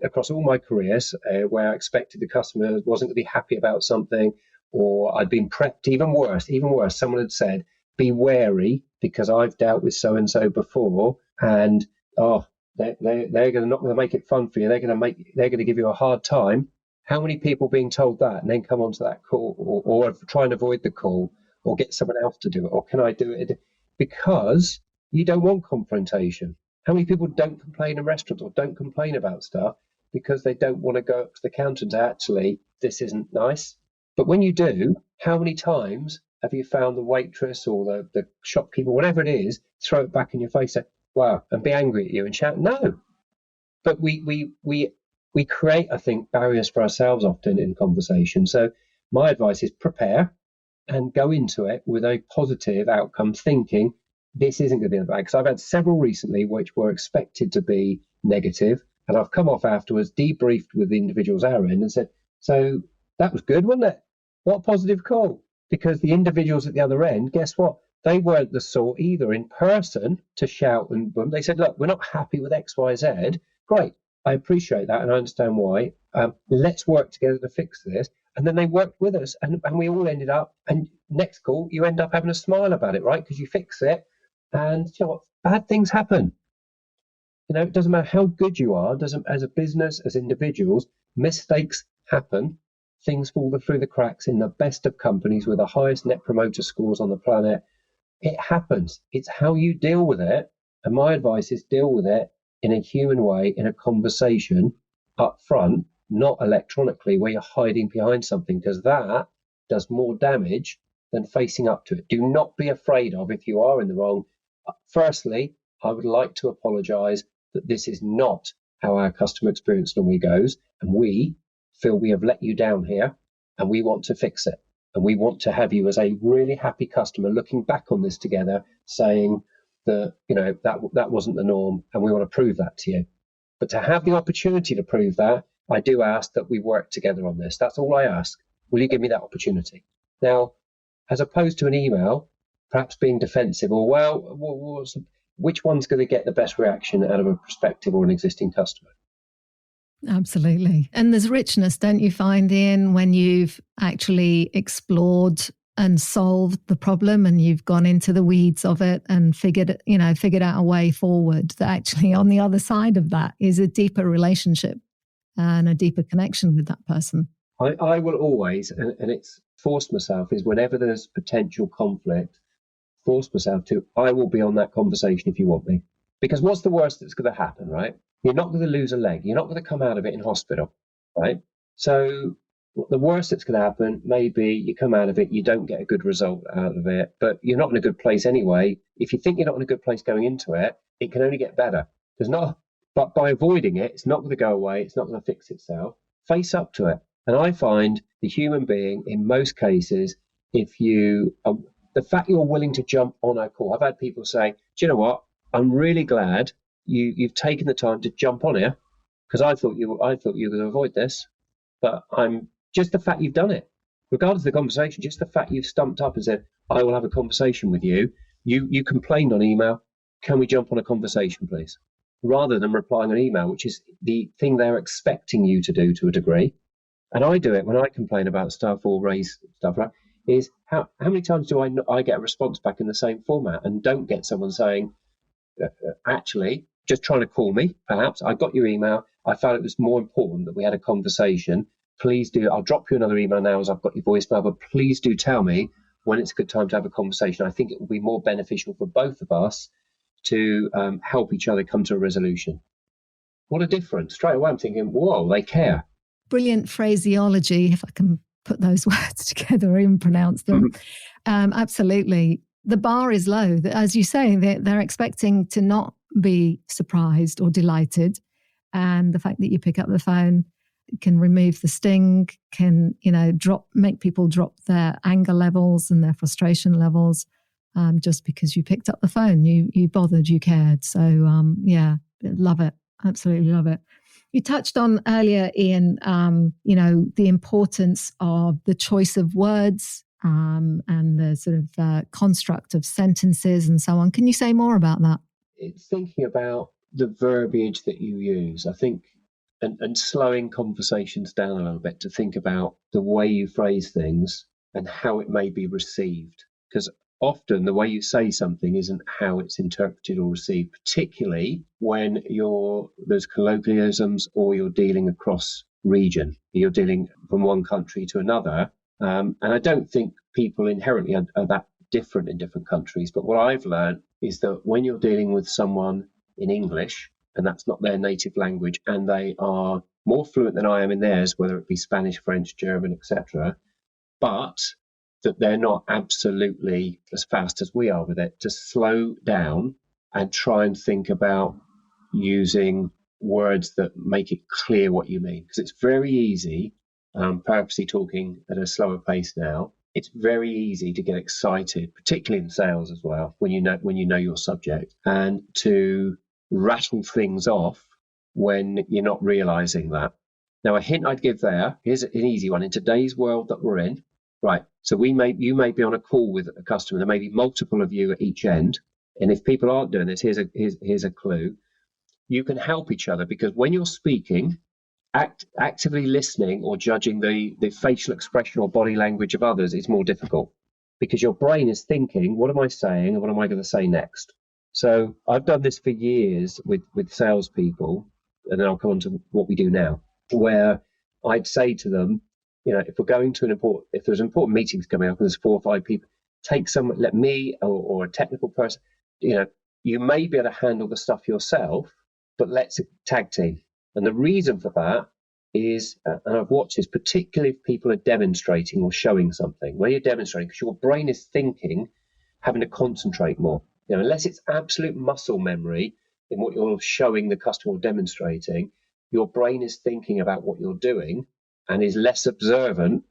across all my careers, where I expected the customer wasn't going to be happy about something, or I'd been prepped. Even worse, someone had said, be wary because I've dealt with so-and-so before, and they're not going to make it fun for you. They're going to give you a hard time. How many people being told that and then come onto that call, or try and avoid the call, or get someone else to do it, or can I do it? Because you don't want confrontation. How many people don't complain in restaurants or don't complain about stuff because they don't want to go up to the counter and say, actually, this isn't nice? But when you do, how many times have you found the waitress or the shopkeeper, whatever it is, throw it back in your face, say, wow, and be angry at you and shout? No. But we create, I think, barriers for ourselves often in conversation. So my advice is prepare and go into it with a positive outcome, thinking this isn't going to be bad. Because I've had several recently which were expected to be negative, and I've come off afterwards, debriefed with the individuals our end and said, so that was good, wasn't it? What a positive call. Because the individuals at the other end, guess what? They weren't the sort either in person to shout and boom. They said, look, we're not happy with X, Y, Z. Great. I appreciate that and I understand why. Let's work together to fix this. And then they worked with us and we all ended up, and next call, you end up having a smile about it, right? Because you fix it, and you know what? Bad things happen. It doesn't matter how good you are, as a business, as individuals, mistakes happen. Things fall through the cracks in the best of companies with the highest net promoter scores on the planet. It happens. It's how you deal with it. And my advice is deal with it in a human way, in a conversation up front, not electronically where you're hiding behind something, because that does more damage than facing up to it. Do not be afraid of if you are in the wrong. Firstly, I would like to apologize that this is not how our customer experience normally goes, and we feel we have let you down here and we want to fix it. And we want to have you as a really happy customer looking back on this together, saying that, that wasn't the norm and we want to prove that to you. But to have the opportunity to prove that, I do ask that we work together on this. That's all I ask. Will you give me that opportunity? Now, as opposed to an email, perhaps being defensive, or which one's going to get the best reaction out of a prospective or an existing customer? Absolutely. And there's richness, don't you find, Ian, when you've actually explored and solved the problem and you've gone into the weeds of it and figured out a way forward, that actually on the other side of that is a deeper relationship and a deeper connection with that person. I will always, and it's forced myself, is whenever there's potential conflict, force myself to, I will be on that conversation if you want me. Because what's the worst that's going to happen, right? You're not going to lose a leg. You're not going to come out of it in hospital, right? So the worst that's going to happen, maybe you come out of it, you don't get a good result out of it, but you're not in a good place anyway. If you think you're not in a good place going into it, it can only get better. But by avoiding it, it's not going to go away. It's not going to fix itself. Face up to it. And I find the human being, in most cases, the fact you're willing to jump on a call. I've had people say, do you know what? I'm really glad you've taken the time to jump on here, because I thought you were going to avoid this, but I'm just the fact you've done it, regardless of the conversation, just the fact you've stumped up and said, I will have a conversation with you. You complained on email. Can we jump on a conversation, please? Rather than replying an email, which is the thing they're expecting you to do to a degree. And I do it when I complain about stuff or raise stuff, right? Is how many times do I get a response back in the same format and don't get someone saying, actually, just trying to call me, perhaps. I got your email. I felt it was more important that we had a conversation. Please do. I'll drop you another email now as I've got your voicemail, but please do tell me when it's a good time to have a conversation. I think it will be more beneficial for both of us to help each other come to a resolution. What a difference. Straight away, I'm thinking, whoa, they care. Brilliant phraseology, if I can put those words together or even pronounce them. Absolutely. The bar is low. As you say, they're expecting to not be surprised or delighted. And the fact that you pick up the phone can remove the sting, can, make people drop their anger levels and their frustration levels just because you picked up the phone. You bothered, you cared. So, love it. Absolutely love it. You touched on earlier, Ian, the importance of the choice of words and the sort of construct of sentences and so on. Can you say more about that? It's thinking about the verbiage that you use, I think, and slowing conversations down a little bit to think about the way you phrase things and how it may be received. Because often the way you say something isn't how it's interpreted or received, particularly when there's colloquialisms or you're dealing across region. You're dealing from one country to another. And I don't think people inherently are that different in different countries. But what I've learned is that when you're dealing with someone in English, and that's not their native language, and they are more fluent than I am in theirs, whether it be Spanish, French, German, etc., but that they're not absolutely as fast as we are with it, to slow down and try and think about using words that make it clear what you mean. Because it's very easy, purposely talking at a slower pace now, it's very easy to get excited, particularly in sales as well, when you know your subject, and to rattle things off when you're not realizing that. Now, a hint I'd give there, here's an easy one. In today's world that we're in, right, so you may be on a call with a customer. There may be multiple of you at each end. And if people aren't doing this, here's a clue. You can help each other, because when you're speaking, actively listening or judging the facial expression or body language of others is more difficult, because your brain is thinking, what am I saying and what am I going to say next? So I've done this for years with salespeople, and then I'll come on to what we do now, where I'd say to them, if we're going to if there's important meetings coming up and there's 4 or 5 people, let me or a technical person, you may be able to handle the stuff yourself, but let's tag team. And the reason for that is, and I've watched this, particularly if people are demonstrating or showing something, where you're demonstrating, because your brain is thinking, having to concentrate more. Unless it's absolute muscle memory in what you're showing the customer or demonstrating, your brain is thinking about what you're doing and is less observant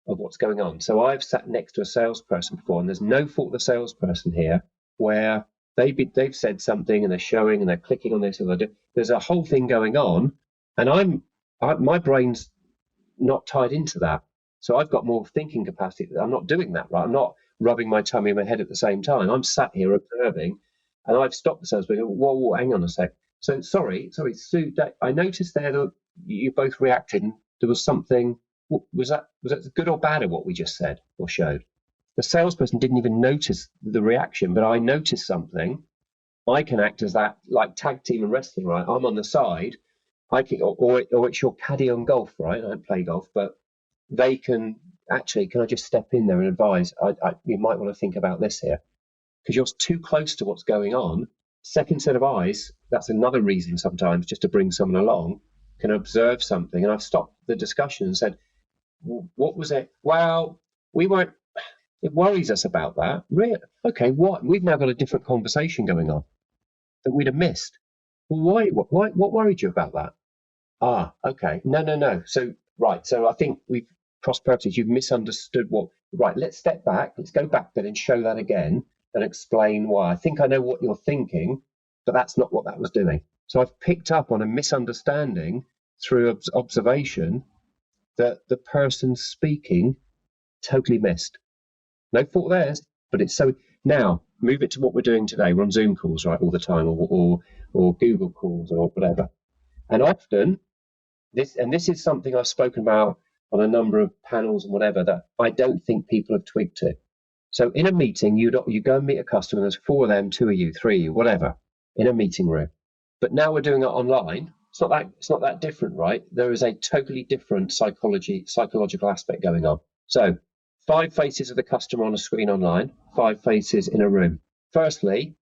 of what's going on. So I've sat next to a salesperson before, and there's no fault of the salesperson here, where they've said something and they're showing and they're clicking on this, and there's a whole thing going on, and my brain's not tied into that. So I've got more thinking capacity. I'm not doing that, right? I'm not rubbing my tummy and my head at the same time. I'm sat here observing, and I've stopped the salesperson. Whoa, hang on a sec. So sorry, Sue, I noticed there that you both reacted, and there was something. Was that good or bad at what we just said or showed? The salesperson didn't even notice the reaction, but I noticed something. I can act as that, like tag team and wrestling, right? I'm on the side. I can, or it's your caddy on golf, right? I don't play golf, but they can actually. Can I just step in there and advise? You might want to think about this here, because you're too close to what's going on. Second set of eyes. That's another reason sometimes, just to bring someone along, can observe something. And I've stopped the discussion and said, "What was it? Well, we weren't." It worries us about that. Really? Okay, what? We've now got a different conversation going on that we'd have missed. Well, why? What worried you about that? Okay. No. So I think we've crossed purposes. You've misunderstood what. Right, let's step back. Let's go back then and show that again and explain why. I think I know what you're thinking, but that's not what that was doing. So I've picked up on a misunderstanding through observation that the person speaking totally missed. No fault of theirs, but it's so. Now, move it to what we're doing today. We're on Zoom calls, right, all the time, or Google calls or whatever. And often, this is something I've spoken about on a number of panels and whatever, that I don't think people have twigged to. So in a meeting, you go and meet a customer, there's 4 of them, 2 of you, 3 of you, whatever, in a meeting room. But now we're doing it online. It's not that different, right? There is a totally different psychological aspect going on. So 5 faces of the customer on a screen online, 5 faces in a room. Firstly,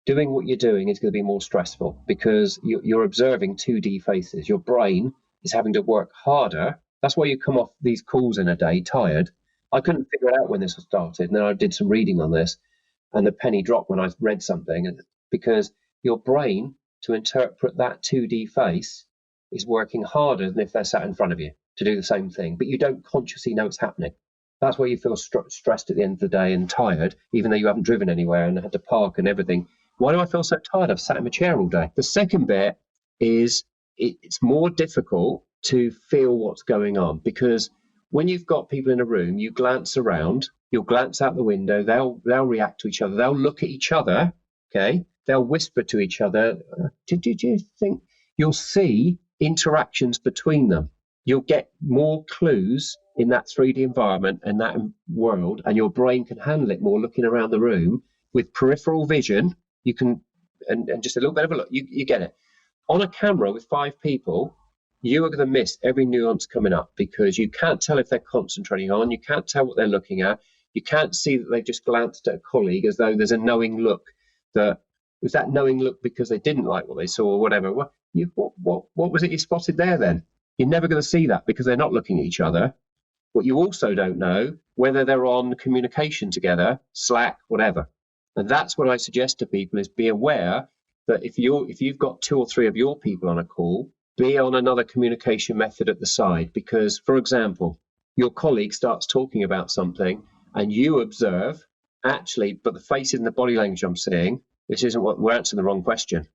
doing what you're doing is going to be more stressful because you're observing 2D faces. Your brain is having to work harder. That's why you come off these calls in a day tired. I couldn't figure it out when this was started. And then I did some reading on this, and the penny dropped when I read something, because your brain, to interpret that 2D face, is working harder than if they're sat in front of you to do the same thing, but you don't consciously know it's happening. That's why you feel stressed at the end of the day and tired, even though you haven't driven anywhere and had to park and everything. Why do I feel so tired? I've sat in my chair all day. The second bit is it's more difficult to feel what's going on, because when you've got people in a room, you glance around, you'll glance out the window, they'll react to each other, they'll look at each other, okay? They'll whisper to each other. Did you think? You'll see interactions between them. You'll get more clues in that 3D environment and that world, and your brain can handle it more looking around the room with peripheral vision. You can, and just a little bit of a look, you get it. On a camera with 5 people, you are going to miss every nuance coming up, because you can't tell if they're concentrating on, you can't tell what they're looking at, you can't see that they've just glanced at a colleague as though there's a knowing look. Was that knowing look because they didn't like what they saw or whatever? What was it you spotted there then? You're never going to see that because they're not looking at each other. What you also don't know, whether they're on communication together, Slack, whatever. And that's what I suggest to people, is be aware that if you've got 2 or 3 of your people on a call, be on another communication method at the side. Because, for example, your colleague starts talking about something and you observe, actually, but the faces and the body language I'm seeing, this isn't what we're answering the wrong question.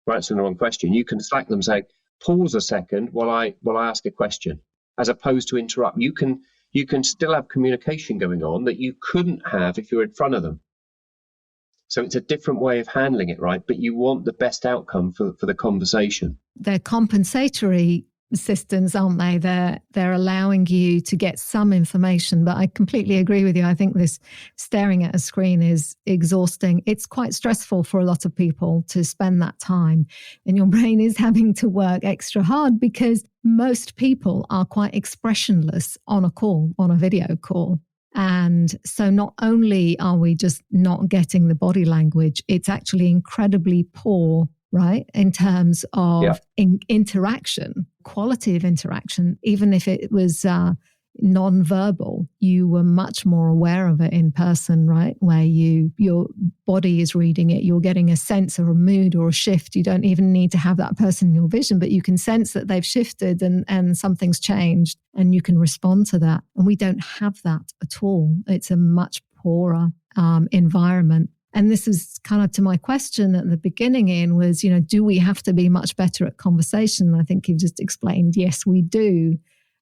We're answering the wrong question. You can Slack them, say, pause a second while I ask a question, as opposed to interrupt. You can still have communication going on that you couldn't have if you're in front of them. So it's a different way of handling it, right? But you want the best outcome for the conversation. They're compensatory systems, aren't they? They're allowing you to get some information, but I completely agree with you. I think this staring at a screen is exhausting. It's quite stressful for a lot of people to spend that time, and your brain is having to work extra hard because most people are quite expressionless on a video call. And so not only are we just not getting the body language, it's actually incredibly poor, right, in terms of interaction, quality of interaction. Even if it was non-verbal, you were much more aware of it in person, right, where your body is reading it. You're getting a sense or a mood or a shift. You don't even need to have that person in your vision, but you can sense that they've shifted and something's changed, and you can respond to that. And we don't have that at all. It's a much poorer environment. And this is kind of to my question at the beginning, Ian, was, do we have to be much better at conversation? I think you've just explained, yes, we do.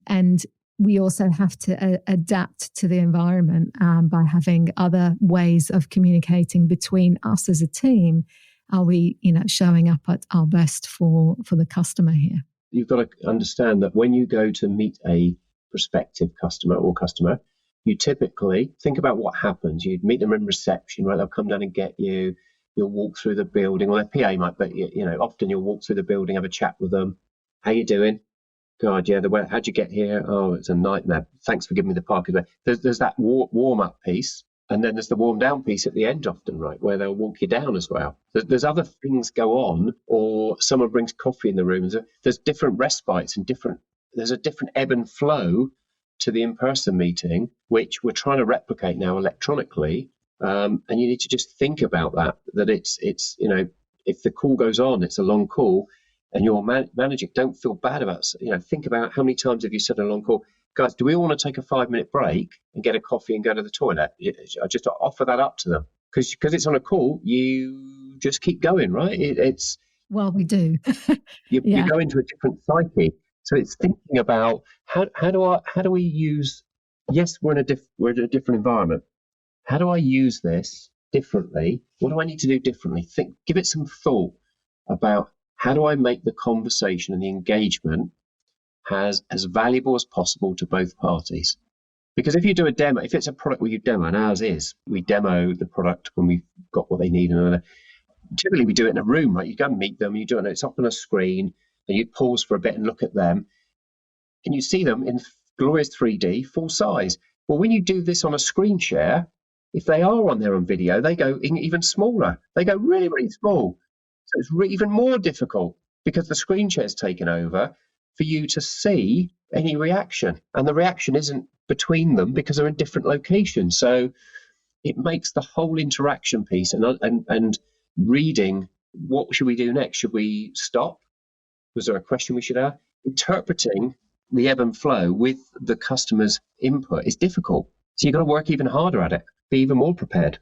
And we also have to adapt to the environment by having other ways of communicating between us as a team. Are we, showing up at our best for the customer here? You've got to understand that when you go to meet a prospective customer, you typically think about what happens. You'd meet them in reception, right? They'll come down and get you. You'll walk through the building, or their PA might, but often you'll walk through the building, have a chat with them. How you doing? God, yeah, how'd you get here? Oh, it's a nightmare. Thanks for giving me the parking. There's that warm-up piece, and then there's the warm-down piece at the end often, right, where they'll walk you down as well. There's other things go on, or someone brings coffee in the room. There's different respites and there's a different ebb and flow to the in-person meeting, which we're trying to replicate now electronically. And you need to just think about that it's if the call goes on, it's a long call, and you're managing, don't feel bad about, think about how many times have you said a long call, guys, do we all want to take a 5-minute break and get a coffee and go to the toilet? I just offer that up to them, because it's on a call. You just keep going, right? It's Well, we do. you Yeah. go into a different psyche. So it's thinking about how do we use? Yes, we're in a different environment. How do I use this differently? What do I need to do differently? Give it some thought about how do I make the conversation and the engagement as valuable as possible to both parties. Because if you do a demo, if it's a product where you demo, and ours is, we demo the product when we've got what they need. And typically we do it in a room, right? You go and meet them, you do it, it's up on a screen, and you pause for a bit and look at them, and you see them in glorious 3D, full size. Well, when you do this on a screen share, if they are on there on video, they go even smaller. They go really, really small. So it's even more difficult because the screen share is taken over for you to see any reaction. And the reaction isn't between them because they're in different locations. So it makes the whole interaction piece and reading, what should we do next? Should we stop? Was there a question we should ask? Interpreting the ebb and flow with the customer's input is difficult. So you've got to work even harder at it, be even more prepared.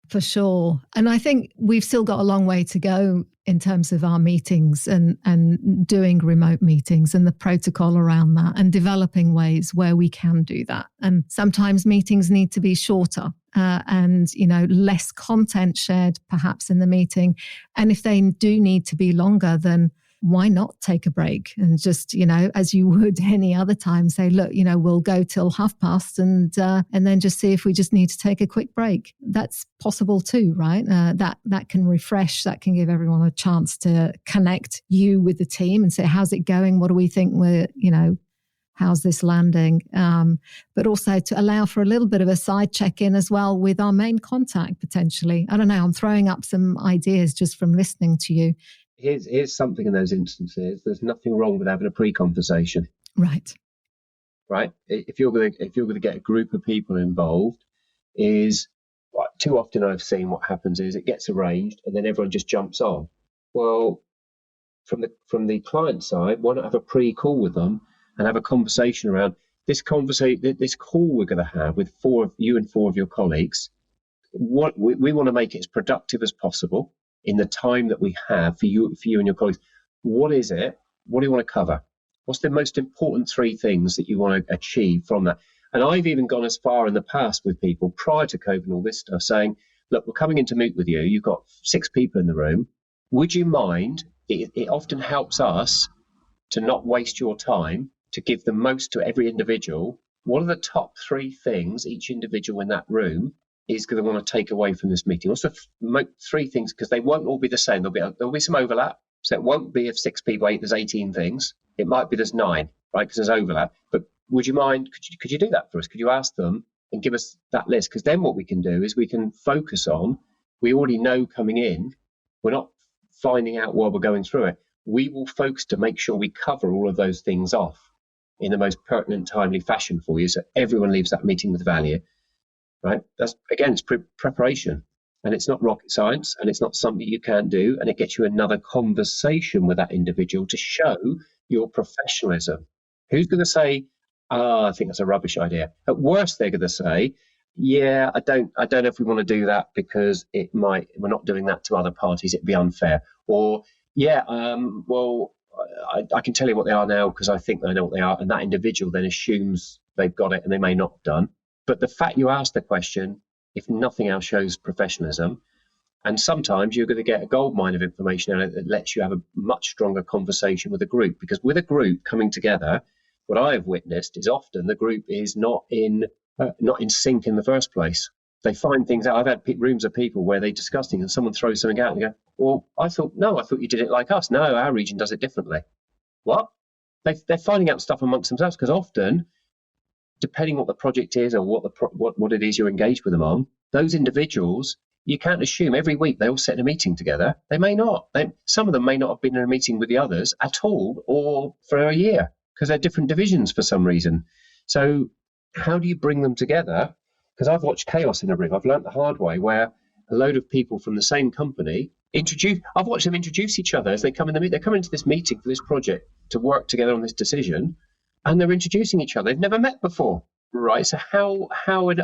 For sure. And I think we've still got a long way to go in terms of our meetings and doing remote meetings and the protocol around that and developing ways where we can do that. And sometimes meetings need to be shorter and, less content shared perhaps in the meeting. And if they do need to be longer, then why not take a break and just, as you would any other time, say, look, we'll go till past:30 and then just see if we just need to take a quick break. That's possible too, right? That can refresh, that can give everyone a chance to connect you with the team and say, how's it going? What do we think how's this landing? But also to allow for a little bit of a side check-in as well with our main contact potentially. I don't know, I'm throwing up some ideas just from listening to you. Here's something in those instances. There's nothing wrong with having a pre-conversation. Right. If you're going to get a group of people involved, too often I've seen what happens is it gets arranged and then everyone just jumps on. Well, from the client side, why not have a pre-call with them and have a conversation around this call we're going to have with four of your colleagues. What we want to make it as productive as possible in the time that we have for you and your colleagues. What is it? What do you want to cover? What's the most important 3 things that you want to achieve from that? And I've even gone as far in the past with people prior to COVID and all this stuff saying, look, we're coming in to meet with you. You've got 6 people in the room. Would you mind? It often helps us to not waste your time, to give the most to every individual. What are the top 3 things each individual in that room is going to want to take away from this meeting? Also, 3 things, because they won't all be the same. There'll be some overlap. So it won't be if 6 people, there's 18 things. It might be there's 9, right? Because there's overlap. But would you mind? Could you do that for us? Could you ask them and give us that list? Because then what we can do is we can focus on. We already know coming in. We're not finding out while we're going through it. We will focus to make sure we cover all of those things off in the most pertinent, timely fashion for you, so everyone leaves that meeting with value. Right? That's again, it's preparation, and it's not rocket science, and it's not something you can't do, and it gets you another conversation with that individual to show your professionalism. Who's going to say, I think that's a rubbish idea? At worst, they're going to say, yeah, I don't know if we want to do that because we're not doing that to other parties. It'd be unfair. Or, yeah, well, I can tell you what they are now because I think I know what they are, and that individual then assumes they've got it, and they may not have done. But the fact you asked the question, if nothing else, shows professionalism. And sometimes you're going to get a goldmine of information that lets you have a much stronger conversation with a group. Because with a group coming together, what I have witnessed is often the group is not in sync in the first place. They find things out. I've had rooms of people where they're discussing and someone throws something out and they go, well, I thought you did it like us. No, our region does it differently. What? They're finding out stuff amongst themselves because often, depending what the project is or what it is you're engaged with them on, those individuals, you can't assume every week they all sit in a meeting together. They may not. Some of them may not have been in a meeting with the others at all or for a year because they're different divisions for some reason. So how do you bring them together? Because I've watched chaos in a room. I've learned the hard way where a load of people from the same company I've watched them introduce each other as they come in the meeting. They're coming into this meeting for this project to work together on this decision. And they're introducing each other. They've never met before, right? So how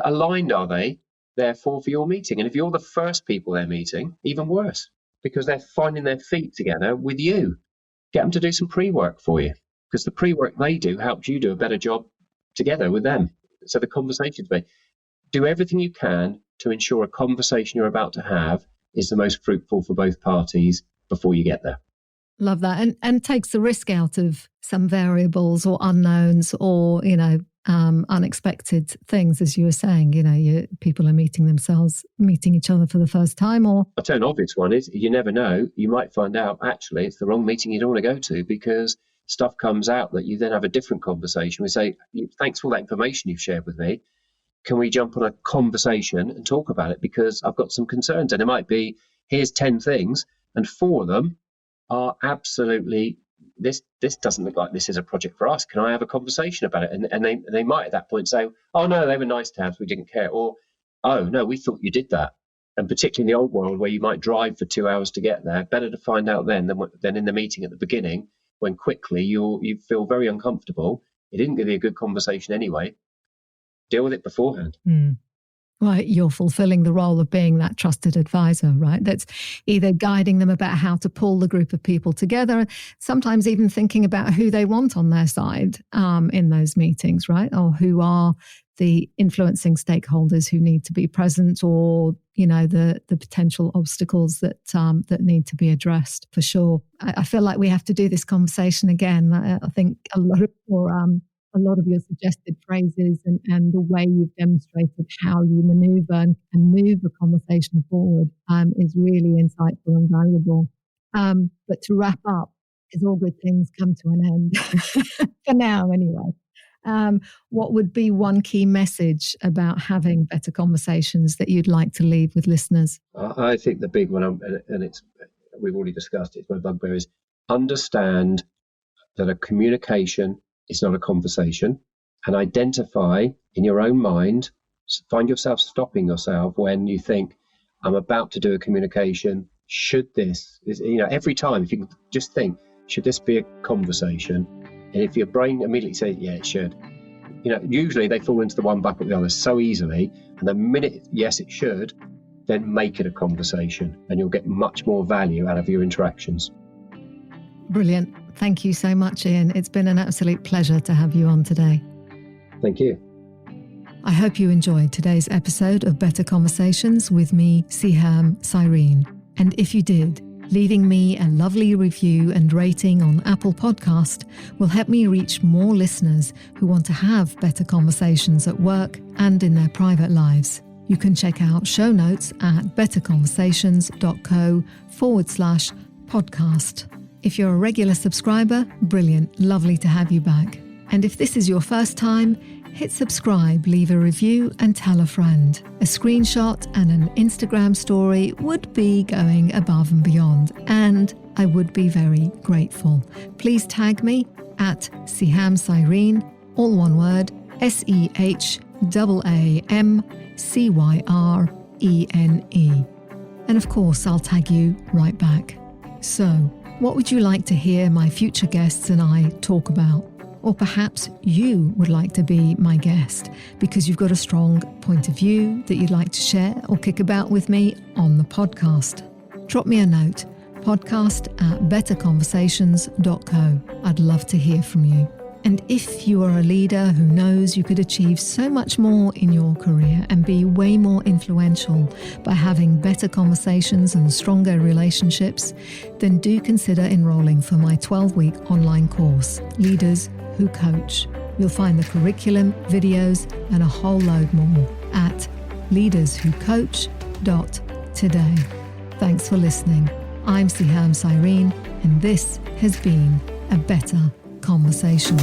aligned are they, therefore, for your meeting? And if you're the first people they're meeting, even worse. because they're finding their feet together with you. Get them to do some pre-work for you, because the pre-work they do helps you do a better job together with them. So the conversations, do everything you can to ensure a conversation you're about to have is the most fruitful for both parties before you get there. Love that. And takes the risk out of some variables or unknowns or, unexpected things, as you were saying. People are meeting each other for the first time. Or I'll tell you an obvious one is, you never know, you might find out actually it's the wrong meeting you don't want to go to, because stuff comes out that you then have a different conversation. We say, thanks for all that information you've shared with me. Can we jump on a conversation and talk about it? Because I've got some concerns. And it might be, here's 10 things, and 4 of them are absolutely, this doesn't look like this is a project for us. Can I have a conversation about it? And they might at that point say, oh, no, they were nice to have, we didn't care. Or, oh, no, we thought you did that. And particularly in the old world where you might drive for 2 hours to get there, better to find out then than in the meeting at the beginning, when quickly you feel very uncomfortable. It didn't give you a good conversation anyway. Deal with it beforehand. Right, you're fulfilling the role of being that trusted advisor, right? That's either guiding them about how to pull the group of people together, sometimes even thinking about who they want on their side in those meetings, right? Or who are the influencing stakeholders who need to be present, or the potential obstacles that need to be addressed, for sure. I feel like we have to do this conversation again. I think a lot of your suggested phrases and the way you've demonstrated how you maneuver and move the conversation forward is really insightful and valuable. But to wrap up, is all good things come to an end, for now anyway. What would be one key message about having better conversations that you'd like to leave with listeners? I think the big one, and we've already discussed it, my bugbear is understand that a communication is not a conversation, and identify in your own mind, find yourself stopping yourself when you think, I'm about to do a communication. Should this, every time, if you can just think, should this be a conversation? And if your brain immediately says, yeah, it should, usually they fall into the one bucket or the other so easily. And the minute, yes, it should, then make it a conversation, and you'll get much more value out of your interactions. Brilliant. Thank you so much, Ian. It's been an absolute pleasure to have you on today. Thank you. I hope you enjoyed today's episode of Better Conversations with me, Sehaam Cyrene. And if you did, leaving me a lovely review and rating on Apple Podcast will help me reach more listeners who want to have better conversations at work and in their private lives. You can check out show notes at betterconversations.co/podcast. If you're a regular subscriber, brilliant, lovely to have you back. And if this is your first time, hit subscribe, leave a review and tell a friend. A screenshot and an Instagram story would be going above and beyond, and I would be very grateful. Please tag me at Sehaam Cyrene, all one word, SEHAAMCYRENE. And of course, I'll tag you right back. So, what would you like to hear my future guests and I talk about? Or perhaps you would like to be my guest because you've got a strong point of view that you'd like to share or kick about with me on the podcast. Drop me a note, podcast@betterconversations.co. I'd love to hear from you. And if you are a leader who knows you could achieve so much more in your career and be way more influential by having better conversations and stronger relationships, then do consider enrolling for my 12-week online course, Leaders Who Coach. You'll find the curriculum, videos, and a whole load more at leaderswhocoach.today. Thanks for listening. I'm Sehaam Cyrene, and this has been A Better Conversation.